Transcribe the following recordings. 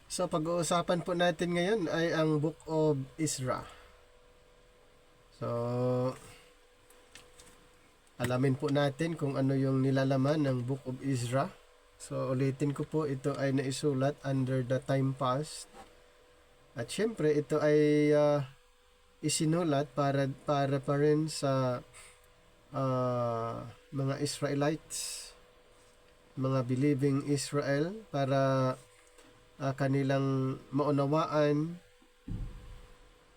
So pag-uusapan po natin ngayon ay ang Book of Ezra. So alamin po natin kung ano yung nilalaman ng Book of Ezra. So ulitin ko po, ito ay naisulat under the time past. At syempre ito ay isinulat para pa rin sa mga Israelites, mga believing Israel, para kanilang maunawaan,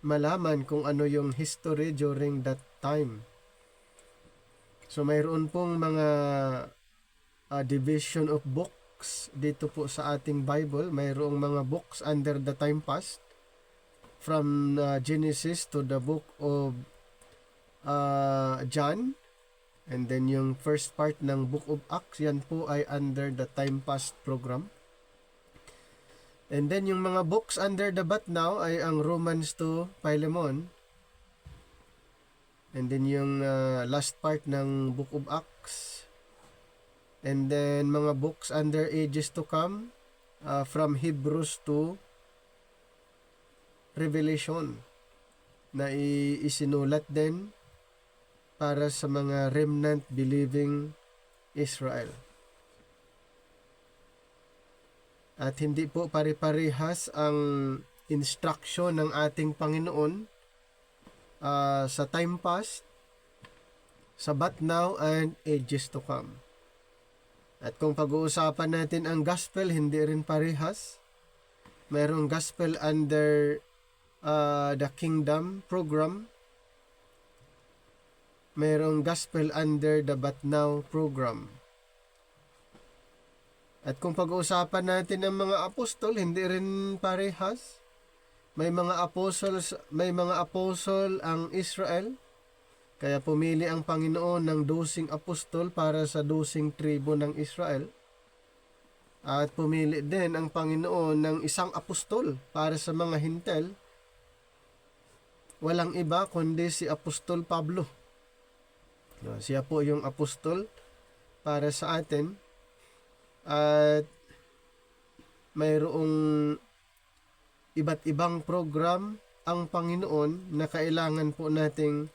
malaman kung ano yung history during that time. So mayroon pong mga division of books dito po sa ating Bible. Mayroong mga books under the time past, from Genesis to the book of John, and then yung first part ng book of Acts, yan po ay under the time past program. And then yung mga books under the but now ay ang Romans to Philemon. And then yung last part ng book of Acts. And then mga books under ages to come, from Hebrews to Revelation, na isinulat din para sa mga remnant believing Israel. At hindi po pare-parehas ang instruction ng ating Panginoon sa time past, sa but now, and ages to come. At kung pag-uusapan natin ang gospel, hindi rin parehas. Mayroong gospel under the kingdom program. Mayroong gospel under the but now program. At kung pag-uusapan natin ang mga apostol, hindi rin parehas. May mga apostol ang Israel, kaya pumili ang Panginoon ng 12 apostol para sa 12 tribo ng Israel. At pumili din ang Panginoon ng isang apostol para sa mga Hintel. Walang iba kundi si Apostol Pablo. Siya po yung apostol para sa atin. At mayroong iba't ibang program ang Panginoon na kailangan po nating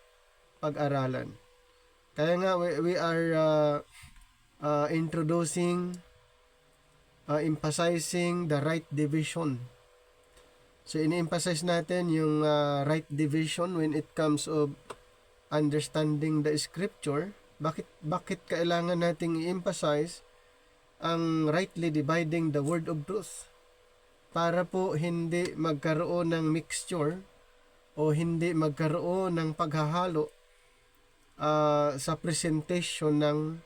pag-aralan. Kaya nga we are emphasizing the right division. So ini-emphasize natin yung right division when it comes of understanding the scripture. Bakit kailangan nating i-emphasize ang rightly dividing the word of truth? Para po hindi magkaroon ng mixture o hindi magkaroon ng paghahalo sa presentation ng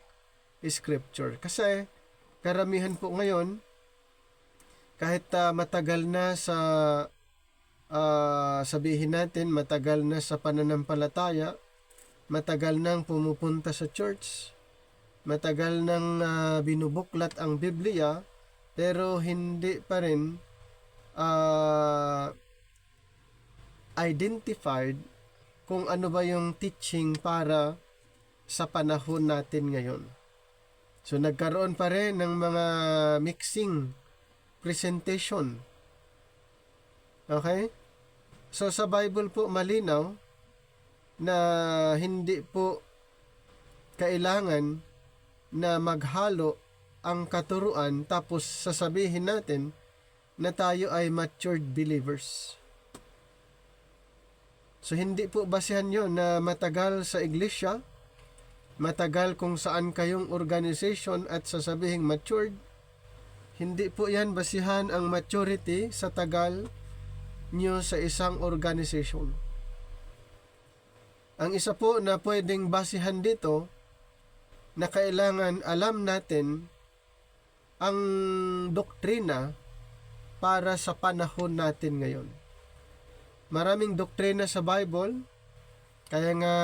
scripture. Kasi karamihan po ngayon, kahit matagal na sa sabihin natin, matagal na sa pananampalataya, matagal nang pumupunta sa church, matagal nang binubuklat ang Biblia, pero hindi pa rin identified kung ano ba yung teaching para sa panahon natin ngayon. So nagkaroon pa rin ng mga mixing presentation. Okay? So sa Bible po malinaw na hindi po kailangan na maghalo ang katuruan tapos sasabihin natin na tayo ay matured believers. So hindi po basehan yon na matagal sa iglesia, matagal kung saan kayong organization at sasabihing matured. Hindi po yan basihan ang maturity sa tagal nyo sa isang organization. Ang isa po na pwedeng basihan dito, na kailangan alam natin ang doktrina para sa panahon natin ngayon. Maraming doktrina sa Bible, kaya nga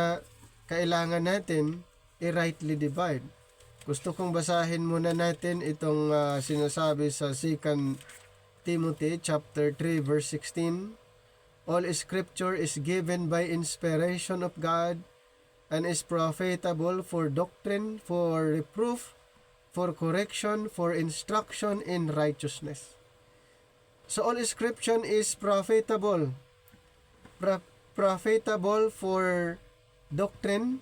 kailangan natin i-rightly divide. Gusto kong basahin muna natin itong sinasabi sa 2 Timothy chapter 3 verse 16. All scripture is given by inspiration of God and is profitable for doctrine, for reproof, for correction, for instruction in righteousness. So all scripture is profitable. Profitable for doctrine,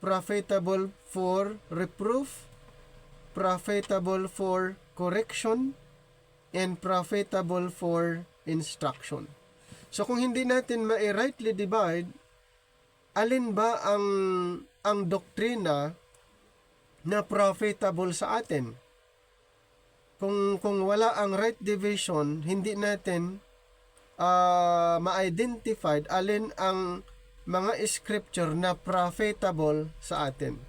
profitable for reproof, profitable for correction, and profitable for instruction. So kung hindi natin ma-rightly divide, alin ba ang doktrina na profitable sa atin? Kung wala ang right division, hindi natin ma-identified alin ang mga scripture na profitable sa atin.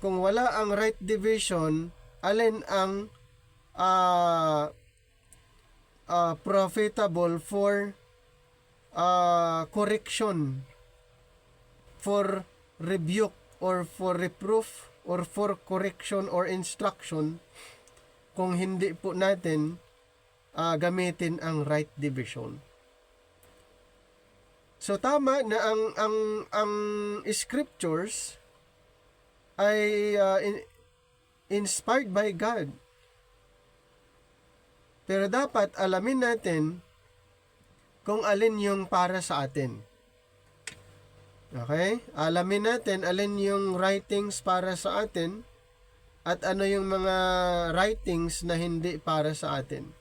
Kung wala ang right division, alin ang profitable for correction, for rebuke, or for reproof, or for correction or instruction, kung hindi po natin gamitin ang right division. So tama na ang scriptures ay inspired by God. Pero dapat alamin natin kung alin yung para sa atin. Okay? Alamin natin alin yung writings para sa atin at ano yung mga writings na hindi para sa atin.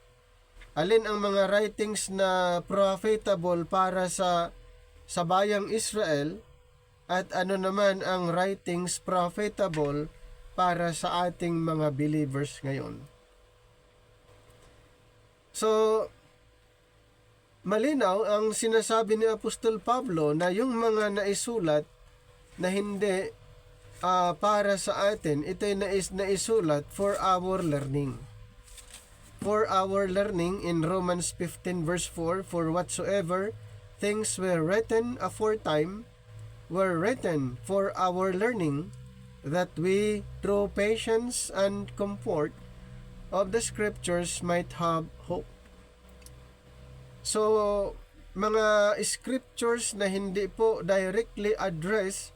Alin ang mga writings na profitable para sa bayang Israel at ano naman ang writings profitable para sa ating mga believers ngayon. So, malinaw ang sinasabi ni Apostol Pablo na yung mga naisulat na hindi para sa atin, ito ay naisulat for our learning. For our learning in Romans 15 verse 4, for whatsoever things were written aforetime were written for our learning, that we through patience and comfort of the scriptures might have hope. So, mga scriptures na hindi po directly addressed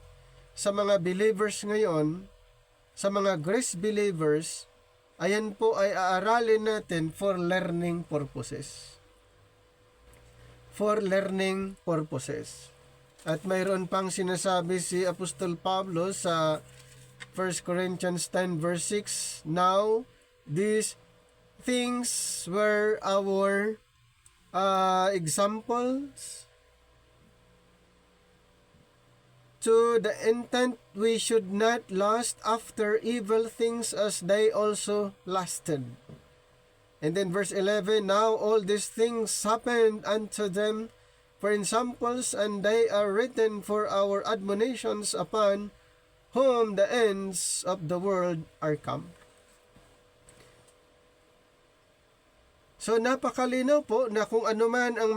sa mga believers ngayon, sa mga grace believers, ayan po ay aaralin natin for learning purposes. For learning purposes. At mayroon pang sinasabi si Apostol Pablo sa 1 Corinthians 10 verse 6, now these things were our examples, to the intent we should not lust after evil things as they also lusted. And then verse 11, now all these things happened unto them for examples, and they are written for our admonitions, upon whom the ends of the world are come. So napakalinaw po na kung ano man ang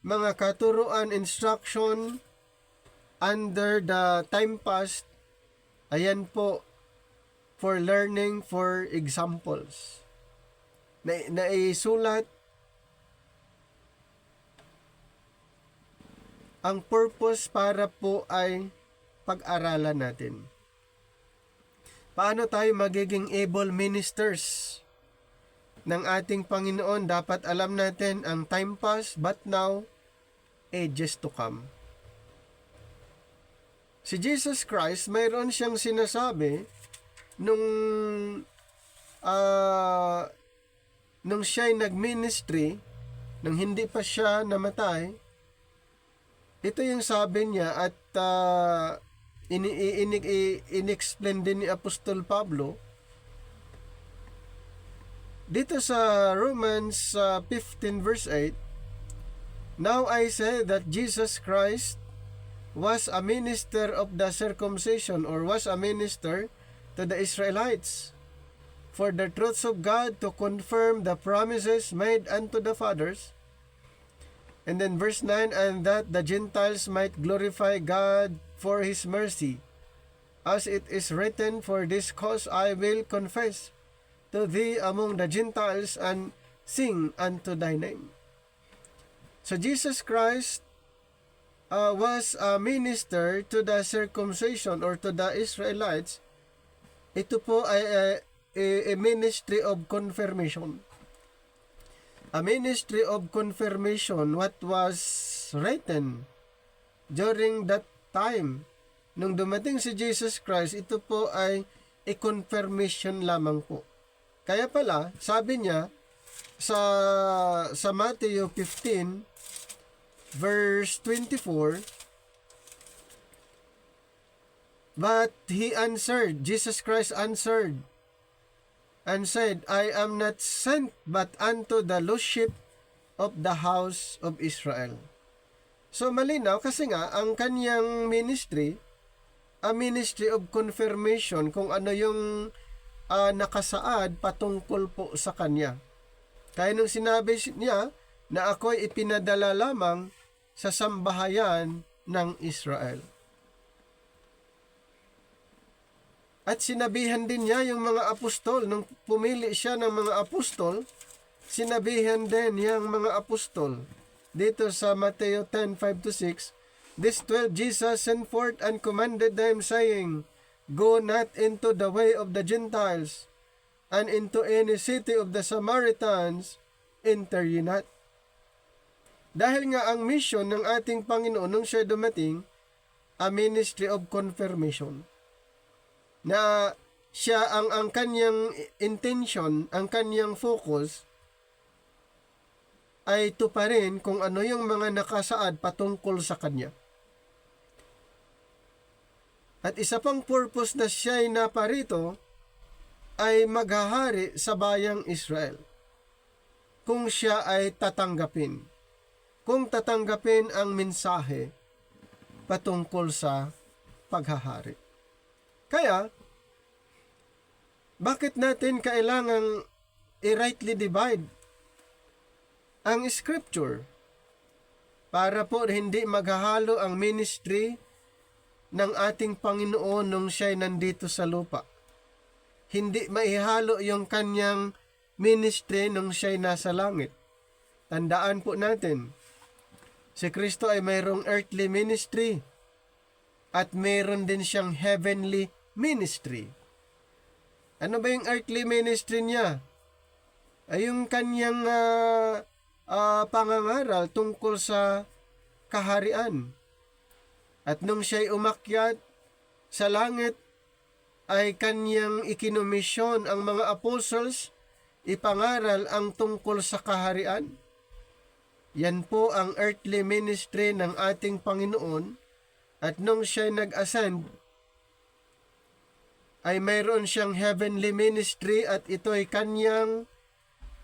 mga katuruan, instruction under the time past, ayan po for learning, for examples. Naisulat ang purpose para po ay pag-aralan natin. Paano tayo magiging able ministers ng ating Panginoon? Dapat alam natin ang time past, but now, ages to come. Si Jesus Christ, mayroon siyang sinasabi nung siya'y nag-ministry, nung hindi pa siya namatay. Ito yung sabi niya, at in-explain din ni Apostol Pablo dito sa Romans 15 verse 8, now I say that Jesus Christ was a minister of the circumcision, or was a minister to the Israelites, for the truths of God, to confirm the promises made unto the fathers. And then verse 9, and that the Gentiles might glorify God for His mercy, as it is written, for this cause I will confess to thee among the Gentiles, and sing unto thy name. So Jesus Christ was a minister to the circumcision, or to the Israelites. Ito po ay a ministry of confirmation. a ministry of confirmation, what was written during that time. Nung dumating si Jesus Christ, ito po ay a confirmation lamang po. Kaya pala, sabi niya sa Matthew 15 verse 24, but he answered, Jesus Christ answered and said, I am not sent but unto the lost sheep of the house of Israel. So malinaw kasi nga ang kanyang ministry, a ministry of confirmation, kung ano yung nakasaad patungkol po sa kanya. Kaya nung sinabi niya na ako'y ipinadala lamang sa sambahayan ng Israel. At sinabihan din niya yung mga apostol, nung pumili siya ng mga apostol, sinabihan din yung mga apostol. Dito sa Mateo 10:5-6, this 12 Jesus sent forth and commanded them, saying, Go not into the way of the Gentiles, and into any city of the Samaritans, enter ye not. Dahil nga ang mission ng ating Panginoon nung siya dumating, a ministry of confirmation, na siya ang kanyang intention, ang kanyang focus, ay tuparin kung ano yung mga nakasaad patungkol sa kanya. At isa pang purpose na siya'y naparito ay maghahari sa bayang Israel. Kung siya ay tatanggapin. Kung tatanggapin ang mensahe patungkol sa paghahari. Kaya, bakit natin kailangang i-rightly divide ang scripture para po hindi maghahalo ang ministry ng ating Panginoon nung siya'y nandito sa lupa. Hindi maihalo yung kanyang ministry nung siya'y nasa langit. Tandaan po natin, si Kristo ay mayroong earthly ministry at mayroon din siyang heavenly ministry. Ano ba yung earthly ministry niya? Ay yung kanyang pangangaral tungkol sa kaharian. At nung siya'y umakyat sa langit, ay kanyang ikinomisyon ang mga apostles, ipangaral ang tungkol sa kaharian. Yan po ang earthly ministry ng ating Panginoon. At nung siya'y nag-ascend, ay mayroon siyang heavenly ministry at ito'y kanyang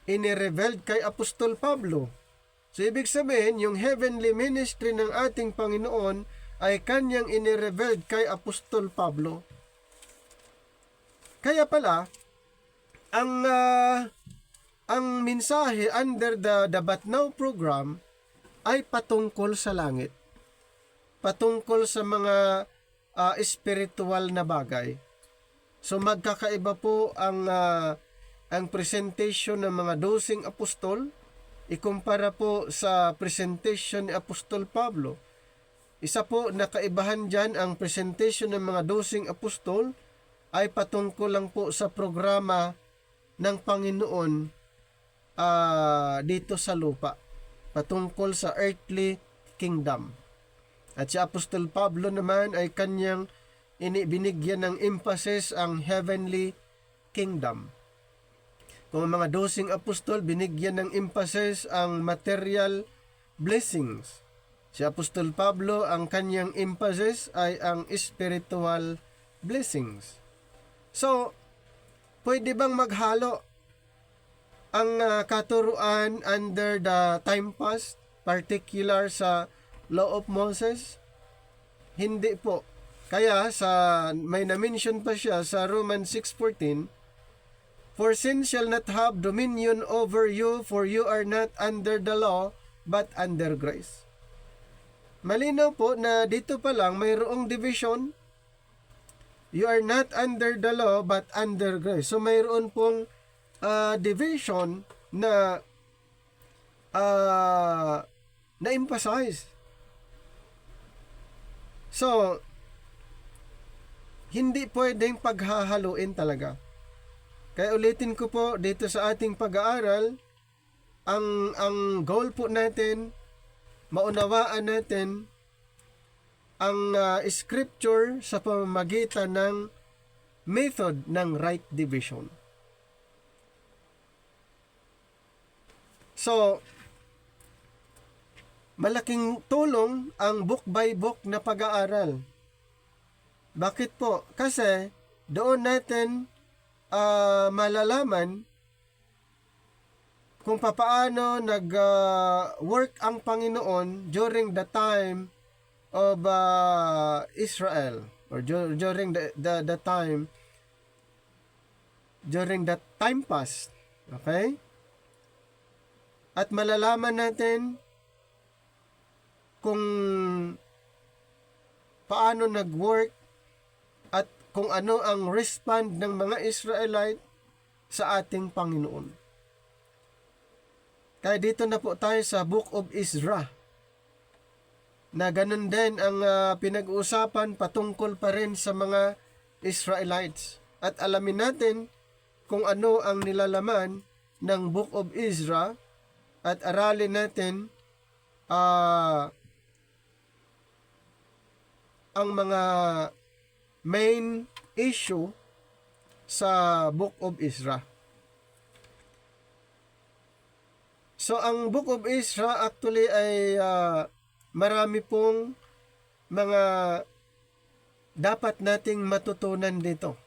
inirevealed kay Apostol Pablo. So, ibig sabihin, yung heavenly ministry ng ating Panginoon ay kanyang inirevealed kay Apostol Pablo. Kaya pala, ang mensahe under the But Now program ay patungkol sa langit. Patungkol sa mga spiritual na bagay. So, magkakaiba po ang presentation ng mga 12 apostol, ikumpara po sa presentation ni Apostol Pablo. Isa po nakaibahan dyan, ang presentation ng mga 12 apostol ay patungkol lang po sa programa ng Panginoon dito sa lupa. Patungkol sa earthly kingdom. At si Apostol Pablo naman ay kanyang binigyan ng emphasis ang heavenly kingdom. Kung mga 12 apostol, binigyan ng emphasis ang material blessings. Si Apostol Pablo, ang kanyang emphasis ay ang spiritual blessings. So, pwede bang maghalo ang katuruan under the time past, particular sa Law of Moses? Hindi po. Kaya may na-mention pa siya sa Romans 6:14, For sin shall not have dominion over you, for you are not under the law, but under grace. Malinaw po na dito pa lang mayroong division. You are not under the law, but under grace. So mayroon pong division na na-emphasize. So, hindi pwedeng paghahaluin talaga. Kaya ulitin ko po dito sa ating pag-aaral, ang goal po natin, maunawaan natin ang scripture sa pamamagitan ng method ng right division. So, malaking tulong ang book by book na pag-aaral. Bakit po? Kasi doon natin malalaman kung papaano nag-work ang Panginoon during the time of Israel, or during the time, during that time past. Okay? At malalaman natin kung paano nag-work at kung ano ang respond ng mga Israelite sa ating Panginoon. Kaya dito na po tayo sa Book of Ezra, na ganun din ang pinag-uusapan patungkol pa rin sa mga Israelites. At alamin natin kung ano ang nilalaman ng Book of Ezra at aralin natin ang mga main issue sa Book of Ezra. So, ang Book of Ezra actually ay marami pong mga dapat nating matutunan dito.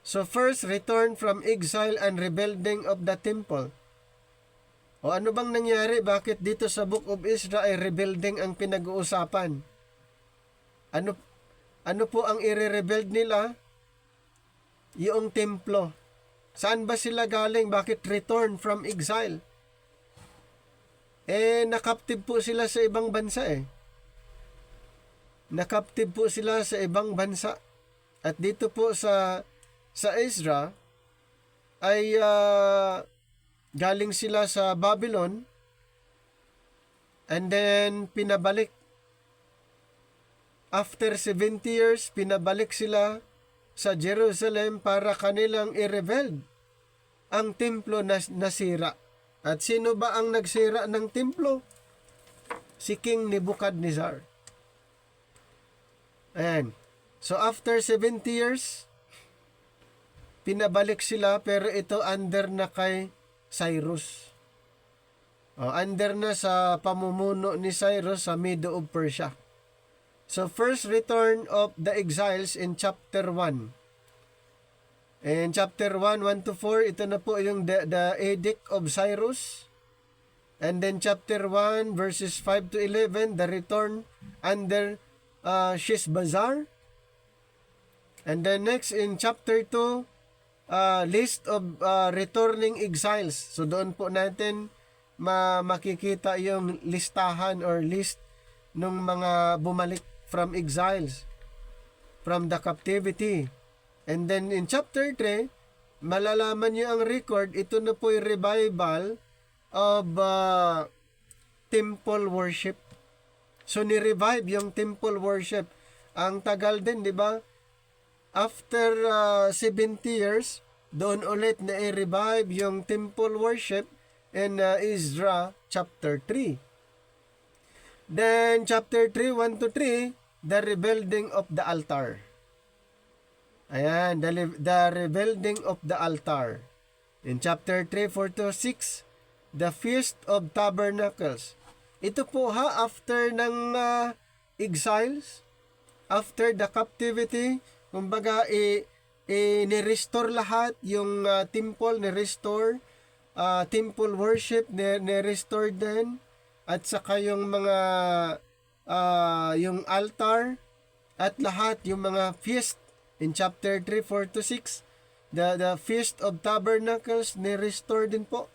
So, first, return from exile and rebuilding of the temple. O ano bang nangyari? Bakit dito sa Book of Ezra ay rebuilding ang pinag-uusapan? Ano po ang i-rebuild nila? Yung templo. Saan ba sila galing? Bakit return from exile? Nakaptib po sila sa ibang bansa Nakaptib po sila sa ibang bansa. At dito po sa Ezra ay galing sila sa Babylon and then pinabalik. After 70 years, pinabalik sila sa Jerusalem para kanilang i-rebuild ang templo na nasira. At sino ba ang nagsira ng templo? Si King Nebuchadnezzar. Ayan. So after 70 years, pinabalik sila, pero ito under na kay Cyrus. Under na sa pamumuno ni Cyrus sa Medo of Persia. So first return of the exiles in chapter 1. In chapter 1, 1 to 4, ito na po yung the Edict of Cyrus. And then chapter 1, verses 5 to 11, the return under Sheshbazzar. And then next in chapter 2, list of returning exiles. So doon po natin makikita yung listahan or list ng mga bumalik from exiles, from the captivity. And then in chapter 3, malalaman nyo ang record, ito na po yung revival of temple worship. So ni-revive yung temple worship. Ang tagal din, di ba? After 70 years, doon ulit na i-revive yung temple worship in Ezra chapter 3. Then chapter 3, 1 to 3, the rebuilding of the altar. Ayan, the rebuilding of the altar. In chapter 3, 4 to 6, the Feast of Tabernacles. Ito po after ng exiles, after the captivity, kumbaga ni-restore lahat yung temple, ni-restore, temple worship, ni-restore din, at saka yung mga, yung altar, at lahat yung mga feast. In chapter 3, 4 to 6, the Feast of Tabernacles, ni-restore din po.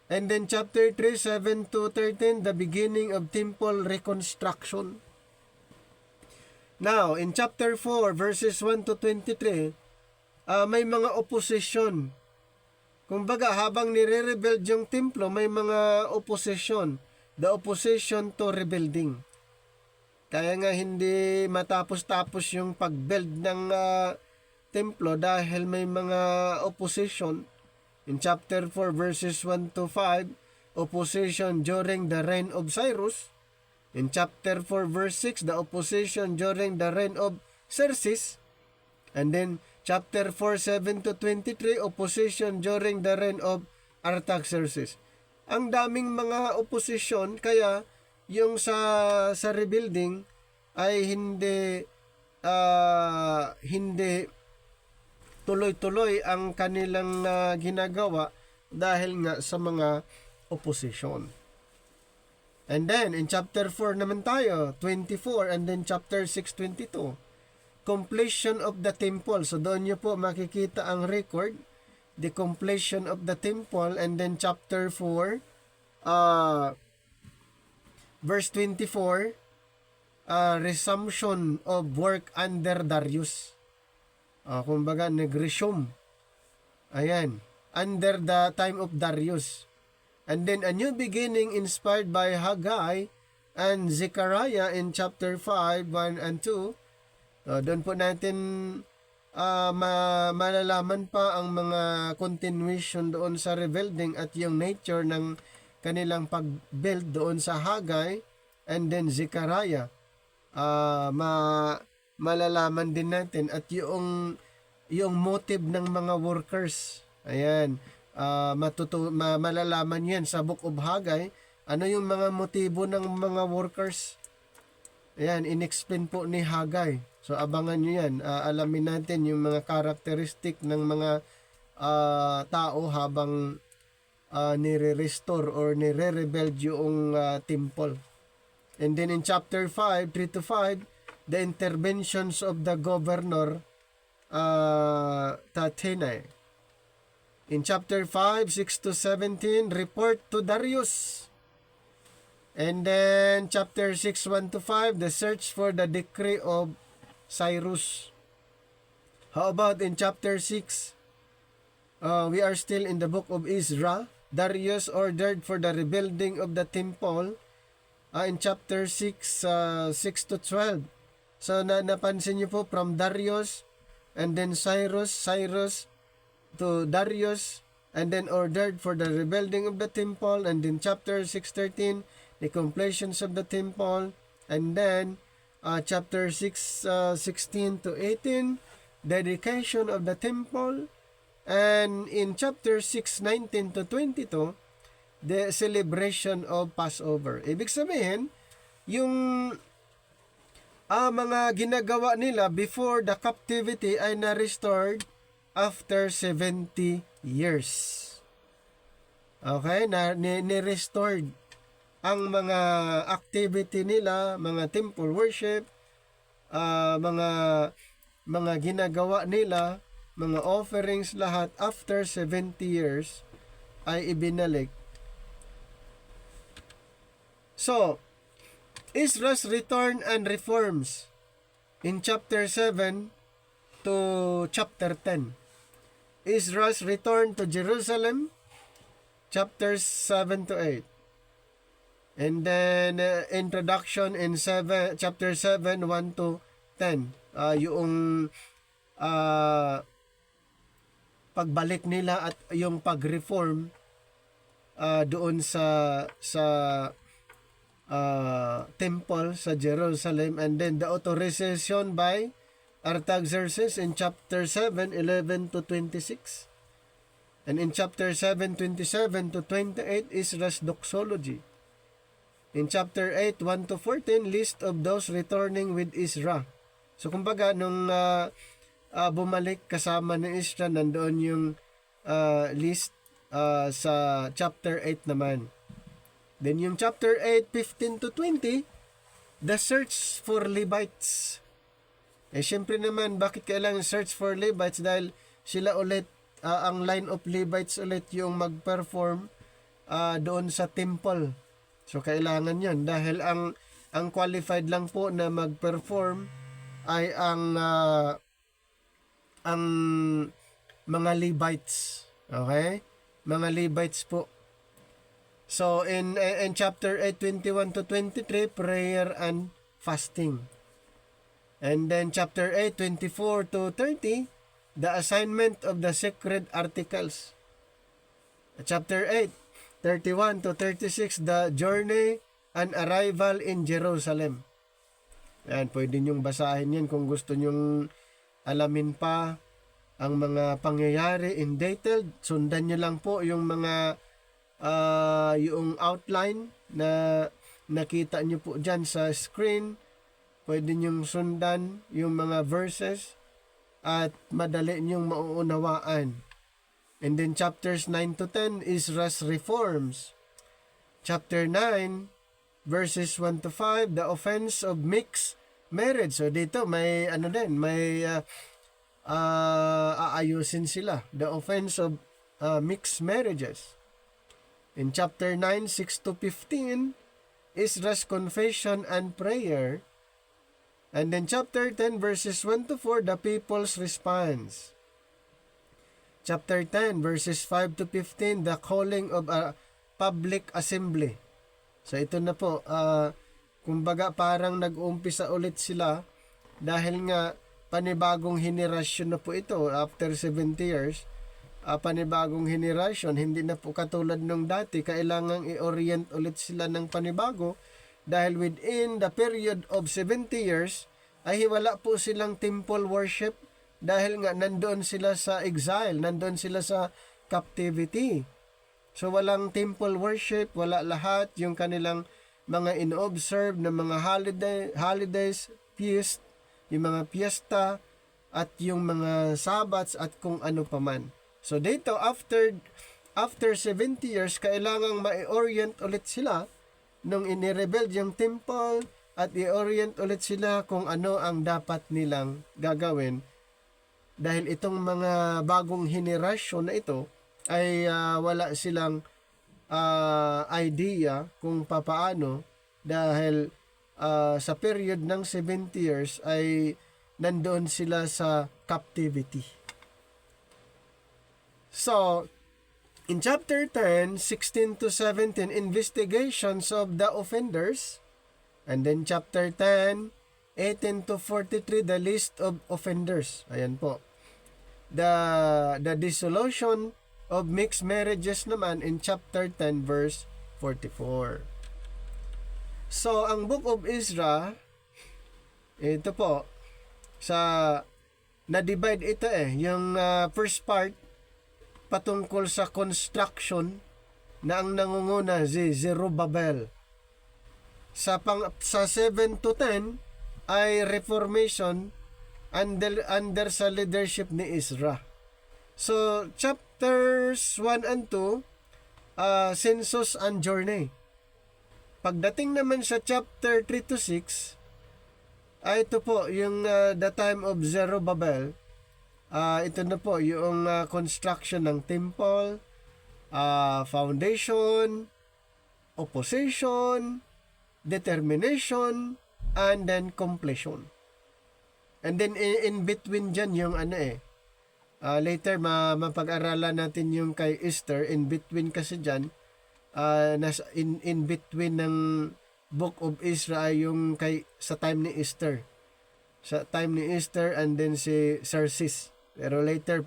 And then chapter 3, 7 to 13, the beginning of temple reconstruction. Now, in chapter 4, verses 1 to 23, may mga opposition. Kumbaga, habang nire-rebuild yung templo, may mga opposition. The opposition to rebuilding. Kaya nga hindi matapos-tapos yung pag-build ng templo dahil may mga opposition In chapter 4 verses 1 to 5, opposition during the reign of Cyrus. In chapter 4 verse 6, the opposition during the reign of Xerxes. And then chapter 4, 7 to 23, opposition during the reign of Artaxerxes. Ang daming mga opposition, kaya yung sa rebuilding ay hindi tuloy-tuloy ang kanilang ginagawa dahil nga sa mga opposition. And then in chapter 4 naman tayo, 24, and then chapter 6, 22. Completion of the temple. So doon nyo po makikita ang record, the completion of the temple. And then chapter 4, verse 24, resumption of work under Darius. Kumbaga, nag-resume. Ayan. Under the time of Darius. And then a new beginning inspired by Haggai and Zechariah in chapter 5, 1 and 2. Doon po natin malalaman pa ang mga continuation doon sa rebuilding at yung nature ng kanilang pag-build doon sa Haggai and then Zechariah. Malalaman din natin at yung motive ng mga workers. Ayan, malalaman yan sa Book of Haggai. Ano yung mga motibo ng mga workers? Ayan, in-explain po ni Haggai. So abangan nyo yan. Alamin natin yung mga characteristic ng mga tao habang nire-restore or nire-rebuild yung temple. And then in chapter 5, 3 to 5, the interventions of the governor Tathenai. In chapter 5, 6 to 17, report to Darius. And then chapter 6, 1 to 5, the search for the decree of Cyrus. How about in chapter 6? We are still in the book of Ezra. Darius ordered for the rebuilding of the temple. In chapter 6, 6 to 12. So napansin niyo po from Darius and then Cyrus to Darius, and then ordered for the rebuilding of the temple. And in chapter 6:13, the completions of the temple. And then chapter 6, 16 to 18, dedication of the temple. And in chapter 6, 19 to 22, the celebration of Passover. Ibig sabihin, yung mga ginagawa nila before the captivity ay na-restored after 70 years. Okay? Ni-restored ang mga activity nila, mga temple worship, mga ginagawa nila, mga offerings, lahat after 70 years ay ibinalik. So, Ezra's return and reforms in chapter 7 to chapter 10. Ezra's return to Jerusalem, chapters 7 to 8. And then introduction in chapter 7, 1 to 10. Yung pagbalik nila at yung pag-reform doon sa temple sa Jerusalem. And then the authorization by Artaxerxes in chapter 7, 11 to 26. And in chapter 7, 27 to 28, Ezra's doxology. In chapter 8, 1 to 14, list of those returning with Ezra. So kumbaga, nung bumalik kasama ni Ezra, nandoon yung list sa chapter 8 naman. Then yung chapter 8, 15 to 20, the search for Levites. Siyempre naman, bakit kailangan search for Levites? Dahil sila ulit, ang line of Levites ulit yung mag-perform doon sa temple. So kailangan yun. Dahil ang qualified lang po na mag-perform ay ang mga Levites. Okay? Mga Levites po. So in chapter 8, 21 to 23, prayer and fasting. And then chapter 8, 24 to 30, the assignment of the sacred articles. Chapter 8, 31 to 36, the journey and arrival in Jerusalem. Ayan, pwede nyong basahin yan kung gusto nyong alamin pa ang mga pangyayari in detail. Sundan nyo lang po yung mga yung outline na nakita nyo po dyan sa screen. Pwede nyong sundan yung mga verses at madali nyong mauunawaan. And then chapters 9 to 10, Ezra's reforms. Chapter 9, verses 1 to 5, the offense of mixed marriage. So dito may may aayusin sila. The offense of mixed marriages. In chapter 9, 6 to 15, Ezra's confession and prayer. And then chapter 10, verses 1 to 4, the people's response. Chapter 10, verses 5 to 15, the calling of a public assembly. So ito na po, kumbaga parang nag-uumpisa ulit sila dahil nga panibagong henerasyon na po ito after 70 years. Panibagong henerasyon, hindi na po katulad nung dati, kailangang i-orient ulit sila ng panibago dahil within the period of 70 years ay wala po silang temple worship dahil nga nandoon sila sa exile, nandoon sila sa captivity. So walang temple worship, wala lahat yung kanilang mga in-observe na mga holidays, feast, yung mga fiesta at yung mga sabbats at kung ano paman. So dito after 70 years kailangang ma-orient ulit sila nung inirebuild yung temple at i-orient ulit sila kung ano ang dapat nilang gagawin. Dahil itong mga bagong henerasyon na ito ay wala silang idea kung papaano dahil sa period ng 70 years ay nandoon sila sa captivity. So, in chapter 10, 16 to 17, investigations of the offenders. And then chapter 10, 18 to 43, the list of offenders. Ayan po. The dissolution of mixed marriages naman in chapter 10 verse 44. So, ang Book of Ezra, ito po, na-divide ito yung first part, patungkol sa construction na ang nangunguna si Zerubbabel. Sa 7 to 10 ay reformation under sa leadership ni Ezra. So, chapters 1 and 2, census and journey. Pagdating naman sa chapter 3 to 6, ay ito po, yung the time of Zerubbabel. Ito na po, yung construction ng temple, foundation, opposition, determination, and then completion. And then in between dyan yung later mapag-aralan natin yung kay Esther. In between kasi dyan, in between ng Book of Ezra ay yung sa time ni Esther. Sa time ni Esther and then si Xerxes. Pero later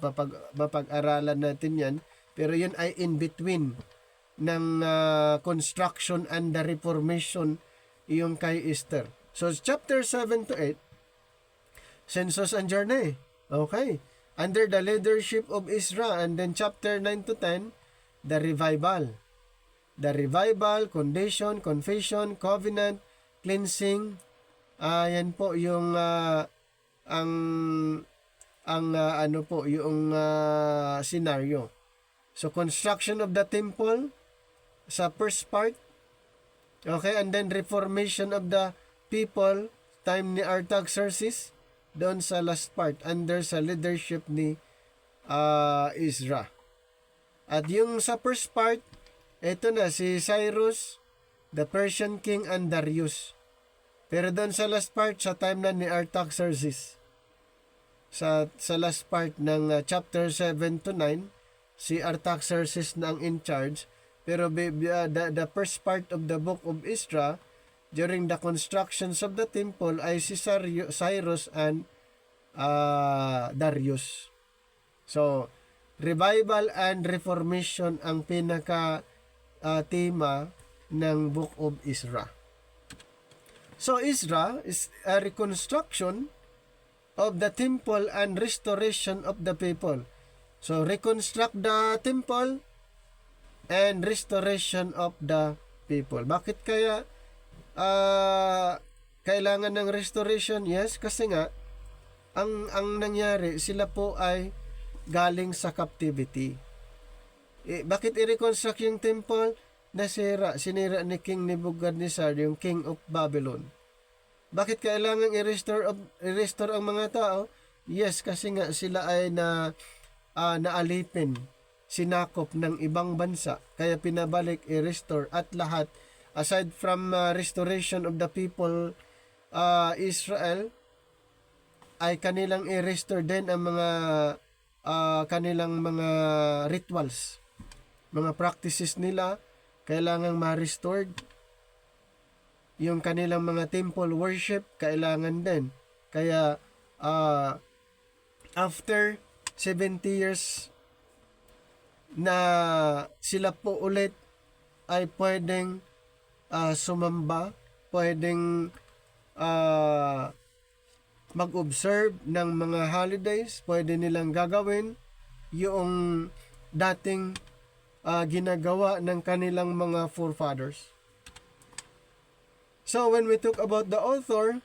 mapag-aralan natin yan. Pero yun ay in between ng construction and the reformation yung kay Esther. So chapter 7 to 8, census and journey. Okay. Under the leadership of Ezra. And then chapter 9 to 10, the revival. The revival, condition, confession, covenant, cleansing. Yan po yung yung scenario. So construction of the temple sa first part. Okay, and then reformation of the people time ni Artaxerxes doon sa last part under sa leadership ni Ezra. At yung sa first part, ito na si Cyrus, the Persian king, and Darius. Pero doon sa last part, sa time na ni Artaxerxes, sa last part ng chapter 7 to 9, si Artaxerxes na ang in charge. Pero the first part of the Book of Ezra, during the constructions of the temple, ay si Cyrus and Darius. So, Revival and Reformation ang pinaka tema ng Book of Ezra. So Ezra is a reconstruction of the temple and restoration of the people. So reconstruct the temple and restoration of the people. Bakit kaya kailangan ng restoration? Yes, kasi nga ang nangyari, sila po ay galing sa captivity. Bakit i-reconstruct yung temple? Sinira ni King Nebuchadnezzar, yung King of Babylon. Bakit kailangan i-restore ang mga tao? Yes, kasi nga sila ay naalipin, sinakop ng ibang bansa, kaya pinabalik i-restore, at lahat, aside from restoration of the people Israel, ay kanilang i-restore din ang mga kanilang mga rituals, mga practices nila, kailangang ma-restored. Yung kanilang mga temple worship, kailangan din. Kaya, after 70 years na sila po ulit ay pwedeng sumamba, pwedeng mag-observe ng mga holidays, pwede nilang gagawin yung dating ginagawa ng kanilang mga forefathers. So when we talk about the author,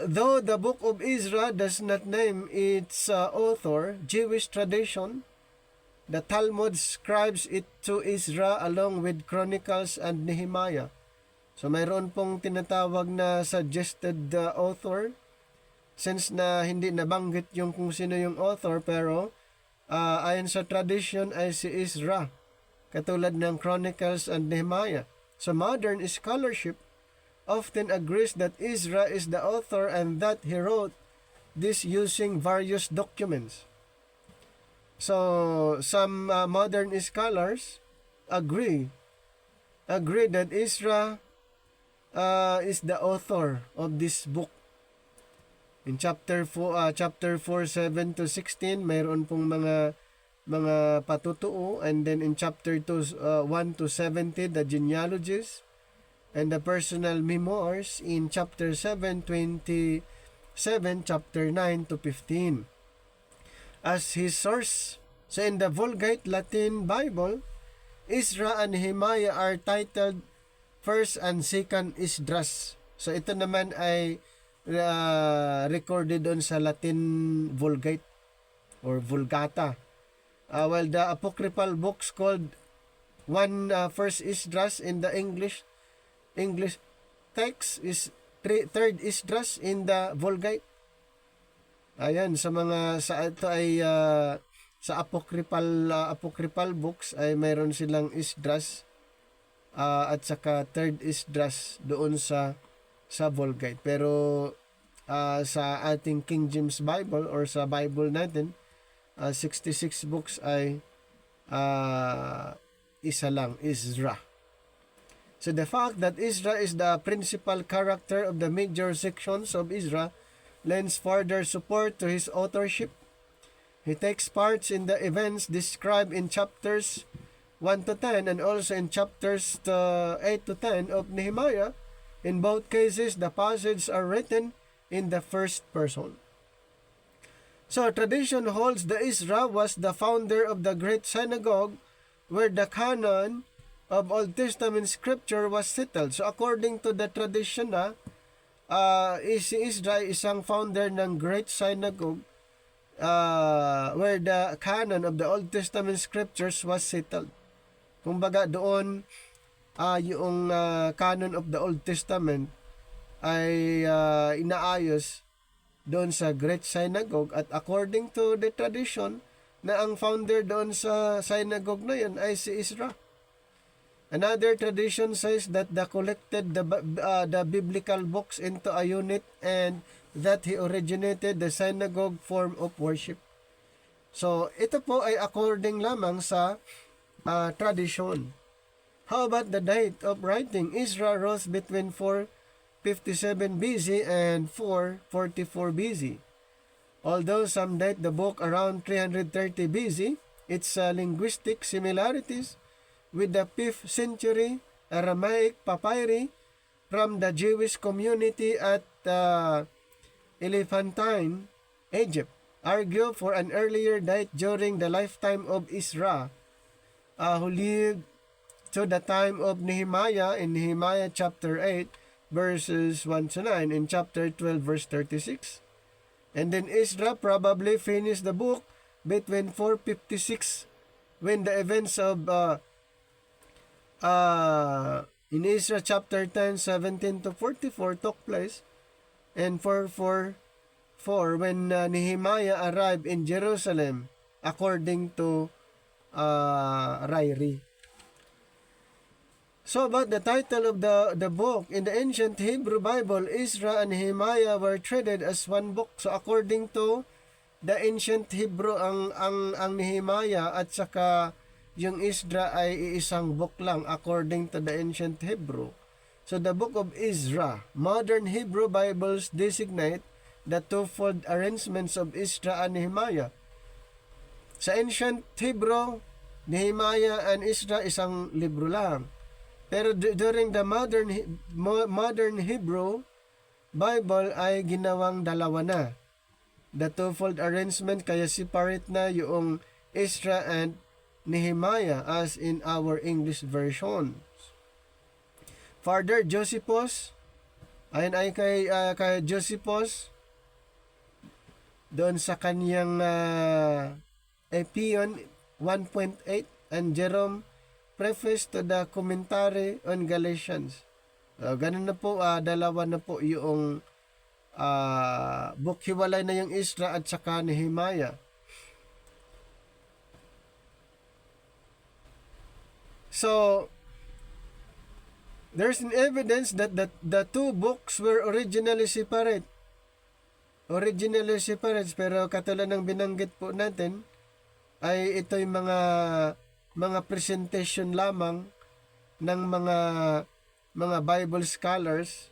though the book of Ezra does not name its author, Jewish tradition, the Talmud ascribes it to Ezra along with Chronicles and Nehemiah. So mayroon pong tinatawag na suggested author, since na hindi nabanggit yung kung sino yung author, pero ayon sa tradition ay si Ezra, katulad ng Chronicles and Nehemiah. So modern scholarship often agrees that Ezra is the author and that he wrote this using various documents. So some modern scholars agree that Ezra is the author of this book. In chapter 4, 7 to 16, mayroon pong mga patutuo, and then in chapter 2, 1 to 70, the genealogies and the personal memoirs in chapter 7, 27, chapter 9 to 15 as his source. So in the Vulgate Latin Bible, Ezra and Nehemiah are titled First and Second Esdras. So ito naman ay recorded on sa Latin Vulgate or Vulgata. While the apocryphal books called First Esdras in the English text is Third Esdras in the Vulgate. Ayan, sa ito ay sa apocryphal books ay mayroon silang Esdras at saka Third Esdras doon sa Vulgate. Pero sa ating King James Bible or sa Bible natin, 66 books ay isa lang, Ezra. So the fact that Ezra is the principal character of the major sections of Ezra lends further support to his authorship. He takes part in the events described in chapters 1 to 10 and also in chapters 8 to 10 of Nehemiah. In both cases, the passages are written in the first person. So tradition holds that Ezra was the founder of the great synagogue where the canon of Old Testament scripture was settled. So according to the tradition si Ezra isang founder ng great synagogue where the canon of the Old Testament scriptures was settled. Kumbaga doon yung canon of the Old Testament ay inaayos doon sa Great Synagogue, at according to the tradition na ang founder doon sa synagogue na yun ay si Ezra. Another tradition says that the collected the biblical books into a unit and that he originated the synagogue form of worship. So ito po ay according lamang sa tradition. How about the date of writing? Ezra wrote between 457 BC and 444 BC. Although some date the book around 330 BC, its linguistic similarities with the 5th century Aramaic papyri from the Jewish community at Elephantine, Egypt, argue for an earlier date during the lifetime of Ezra, who lived to the time of Nehemiah in Nehemiah chapter 8, verses 1 to 9, in chapter 12, verse 36. And then Ezra probably finished the book between 456, when the events of in Ezra chapter 10, 17 to 44 took place, and 444 when Nehemiah arrived in Jerusalem, according to Ryrie. So about the title of the book, in the ancient Hebrew Bible, Ezra and Nehemiah were treated as one book. So according to the ancient Hebrew, ang Nehemiah at saka yung Ezra ay isang book lang according to the ancient Hebrew. So the book of Ezra, modern Hebrew Bibles designate the twofold arrangements of Ezra and Nehemiah. Sa ancient Hebrew, Nehemiah and Ezra isang libro lang. Pero during the modern Hebrew Bible ay ginawang dalawa na. The twofold arrangement, kaya separate na yung Ezra and Nehemiah as in our English version. Father Josephus, ayon ay kay Josephus, doon sa kanyang Epion 1.8, and Jerome preface to the commentary on Galatians. Ganun na po, dalawa na po yung book. Hiwalay na yung Ezra at saka Nehemiah. So, there's an evidence that the two books were originally separate. Pero katulad ng binanggit po natin, ay ito'y mga presentation lamang ng mga Bible scholars,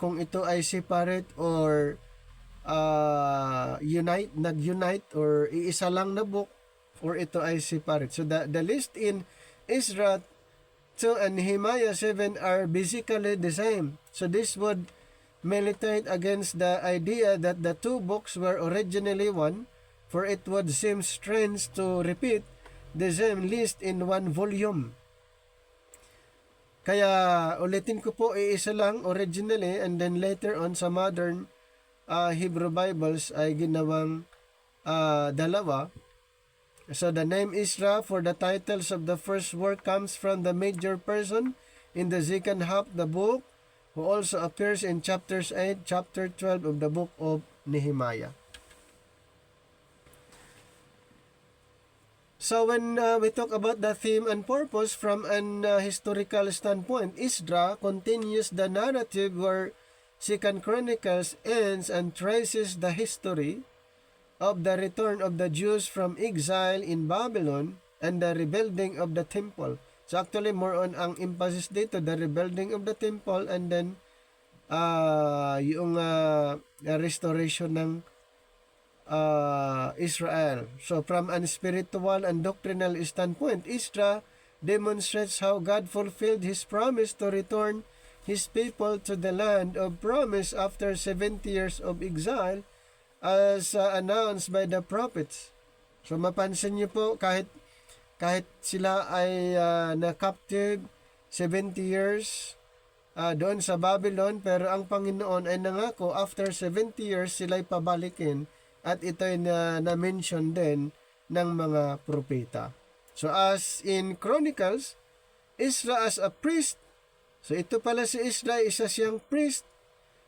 kung ito ay separate or nag-unite or iisa lang na book, or ito ay separate. So the list in Ezra 2 and Nehemiah 7 are basically the same. So this would militate against the idea that the two books were originally one, for it would seem strange to repeat the same list in one volume. Kaya ulitin ko po, iisa lang originally, and then later on sa modern Hebrew Bibles ay ginawang dalawa. So the name Ezra for the titles of the first work comes from the major person in the second half of the book, who also appears in chapters 8, chapter 12 of the book of Nehemiah. So when we talk about the theme and purpose from an historical standpoint, Ezra continues the narrative where 2 Chronicles ends and traces the history of the return of the Jews from exile in Babylon and the rebuilding of the temple. So actually more on ang emphasis dito, the rebuilding of the temple, and then yung restoration ng Israel. So from a spiritual and doctrinal standpoint, Ezra demonstrates how God fulfilled His promise to return His people to the land of promise after 70 years of exile, as announced by the prophets. So mapansin niyo po, kahit sila ay na-captive 70 years doon sa Babylon, pero ang Panginoon ay nangako after 70 years sila'y pabalikin, at ito ay na-mention din ng mga propeta. So as in Chronicles, Ezra as a priest, so ito pala si Ezra, isa siyang priest,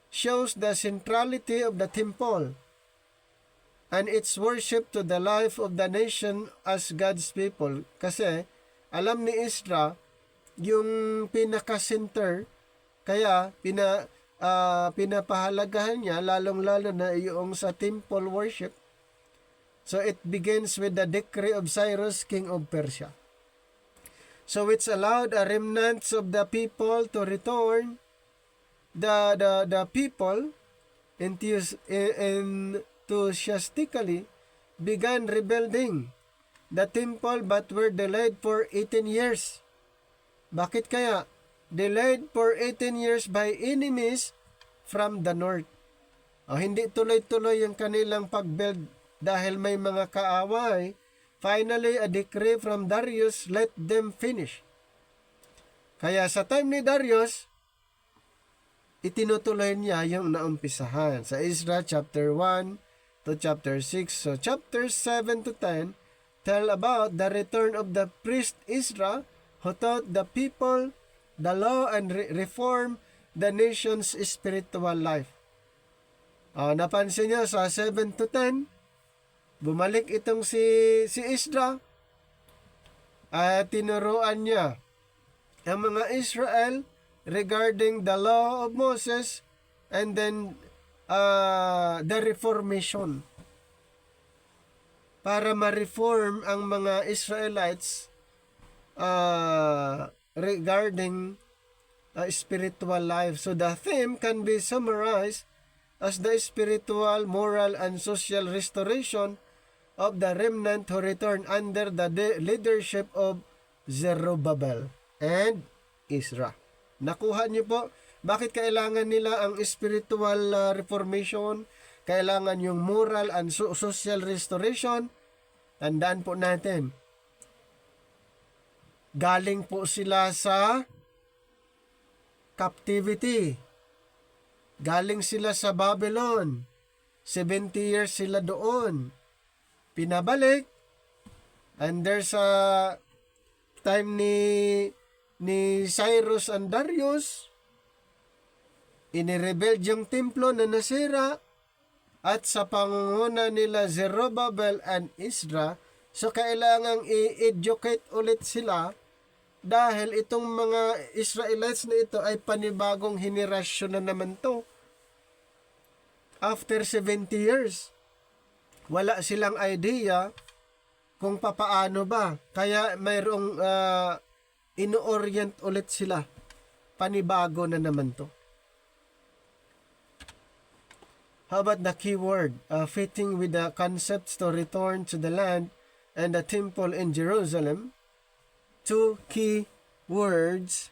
shows the centrality of the temple and its worship to the life of the nation as God's people. Kasi alam ni Ezra yung pinaka-center, kaya pinapahalagahan niya lalong-lalo na yung sa temple worship. So it begins with the decree of Cyrus, king of Persia. So which allowed a remnant of the people to return. The people enthusiastically began rebuilding the temple but were delayed for 18 years. Bakit kaya? Delayed for 18 years by enemies from the north. Hindi tuloy-tuloy yung kanilang pag-build dahil may mga kaaway. Finally, a decree from Darius let them finish. Kaya sa time ni Darius, itinutuloy niya yung naumpisahan. Sa Ezra chapter 1 to chapter 6. So chapter 7 to 10 tell about the return of the priest Ezra who taught the people the law and reform the nation's spiritual life. Napansin niyo sa 7 to 10, bumalik itong si Ezra at tinuruan niya ang mga Israel regarding the law of Moses and then the reformation. Para ma-reform ang mga Israelites regarding spiritual life. So the theme can be summarized as the spiritual, moral, and social restoration of the remnant who return under the leadership of Zerubbabel and Ezra. Nakuha niyo po, bakit kailangan nila ang spiritual reformation? Kailangan yung moral and social restoration. Tandaan po natin, galing po sila sa captivity. Galing sila sa Babylon. 70 years sila doon. Pinabalik. And there's a time ni Cyrus and Darius. Inirebuild yung templo na nasira. At sa pangunguna nila Zerubbabel and Ezra, so kailangang i-educate ulit sila dahil itong mga Israelites na ito ay panibagong henerasyon na naman to. After 70 years, wala silang idea kung papaano ba. Kaya mayroong ino-orient ulit sila. Panibago na naman to. How about the key word? Fitting with the concepts to return to the land and the temple in Jerusalem. Two key words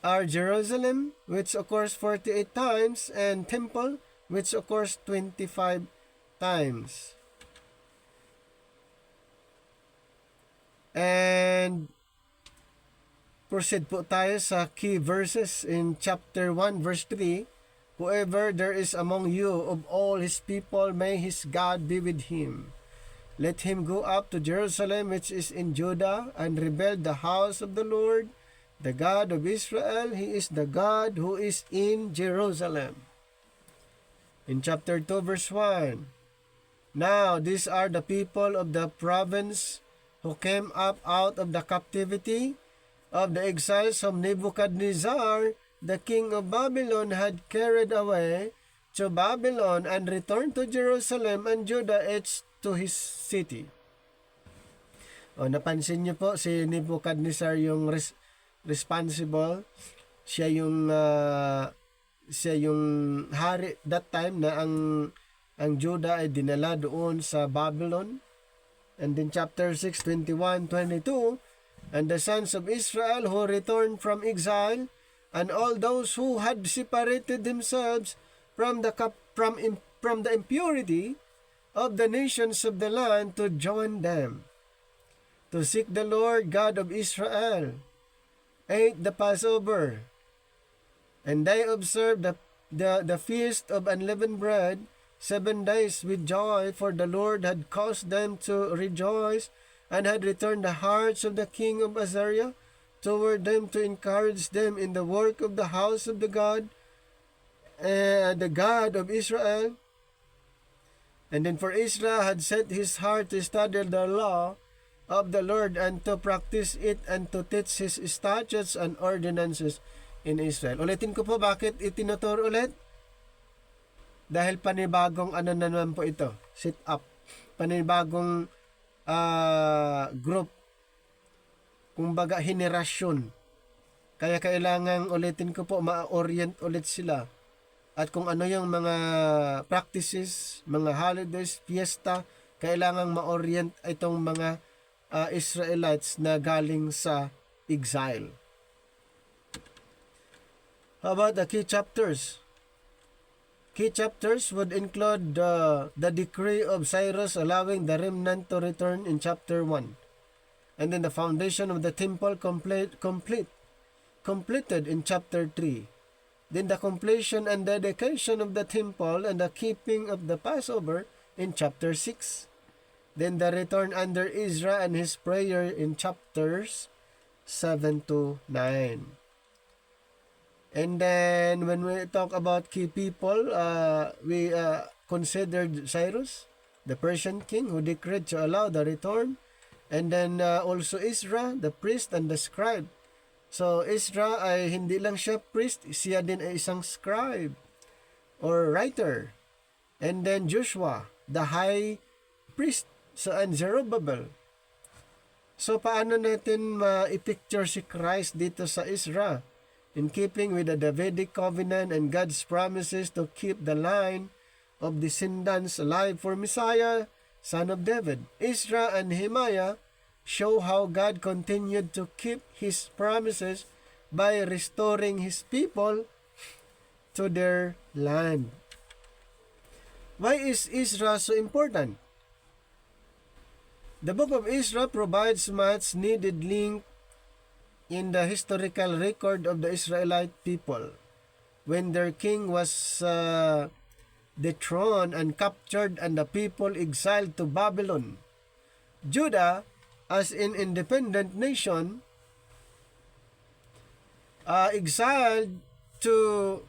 are Jerusalem, which occurs 48 times, and temple, which occurs 25 times. And proceed po tayo sa key verses in chapter 1 verse 3. Whoever there is among you of all his people, may his God be with him. Let him go up to Jerusalem, which is in Judah, and rebuild the house of the Lord, the God of Israel. He is the God who is in Jerusalem. In chapter 2, verse 1, now these are the people of the province who came up out of the captivity of the exiles whom Nebuchadnezzar, the king of Babylon, had carried away to Babylon and returned to Jerusalem and Judah, each to his city. Napansin niyo po, si Nebuchadnezzar yung responsible. Siya yung hari that time na ang Judah ay dinala doon sa Babylon. And in chapter 6, 21, 22, and the sons of Israel who returned from exile, and all those who had separated themselves from the impurity of the nations of the land, to join them, to seek the Lord God of Israel, ate the Passover, and they observed the feast of unleavened bread 7 days with joy, for the Lord had caused them to rejoice, and had returned the hearts of the king of Assyria toward them, to encourage them in the work of the house of the God of Israel. And then for Israel had set his heart to study the law of the Lord, and to practice it, and to teach his statutes and ordinances in Israel. Ulitin ko po, bakit itinuturo ulit? Dahil panibagong ano na naman po ito, sit up. Panibagong group. Kumbaga, henerasyon. Kaya kailangan ulitin ko po, ma-orient ulit sila. at kung ano yung mga practices, mga holidays, fiesta, kailangang ma-orient itong mga Israelites na galing sa exile. How about the key chapters? Key chapters would include the decree of Cyrus allowing the remnant to return in chapter 1. And then the foundation of the temple completed in chapter 3. Then the completion and dedication of the temple and the keeping of the Passover in chapter 6. Then the return under Ezra and his prayer in chapters 7 to 9. And then when we talk about key people, we considered Cyrus, the Persian king who decreed to allow the return. And then also Ezra, the priest and the scribe. So Ezra ay hindi lang siya priest, siya din ay isang scribe or writer. And then Joshua, the high priest. So and Zerubbabel. So paano natin ma-picture si Christ dito sa Ezra? In keeping with the Davidic covenant and God's promises to keep the line of descendants alive for Messiah, son of David. Ezra and Nehemiah show how God continued to keep His promises by restoring His people to their land. Why is Ezra so important? The book of Ezra provides much needed link in the historical record of the Israelite people when their king was dethroned and captured and the people exiled to Babylon. Judah, as an independent nation, exiled to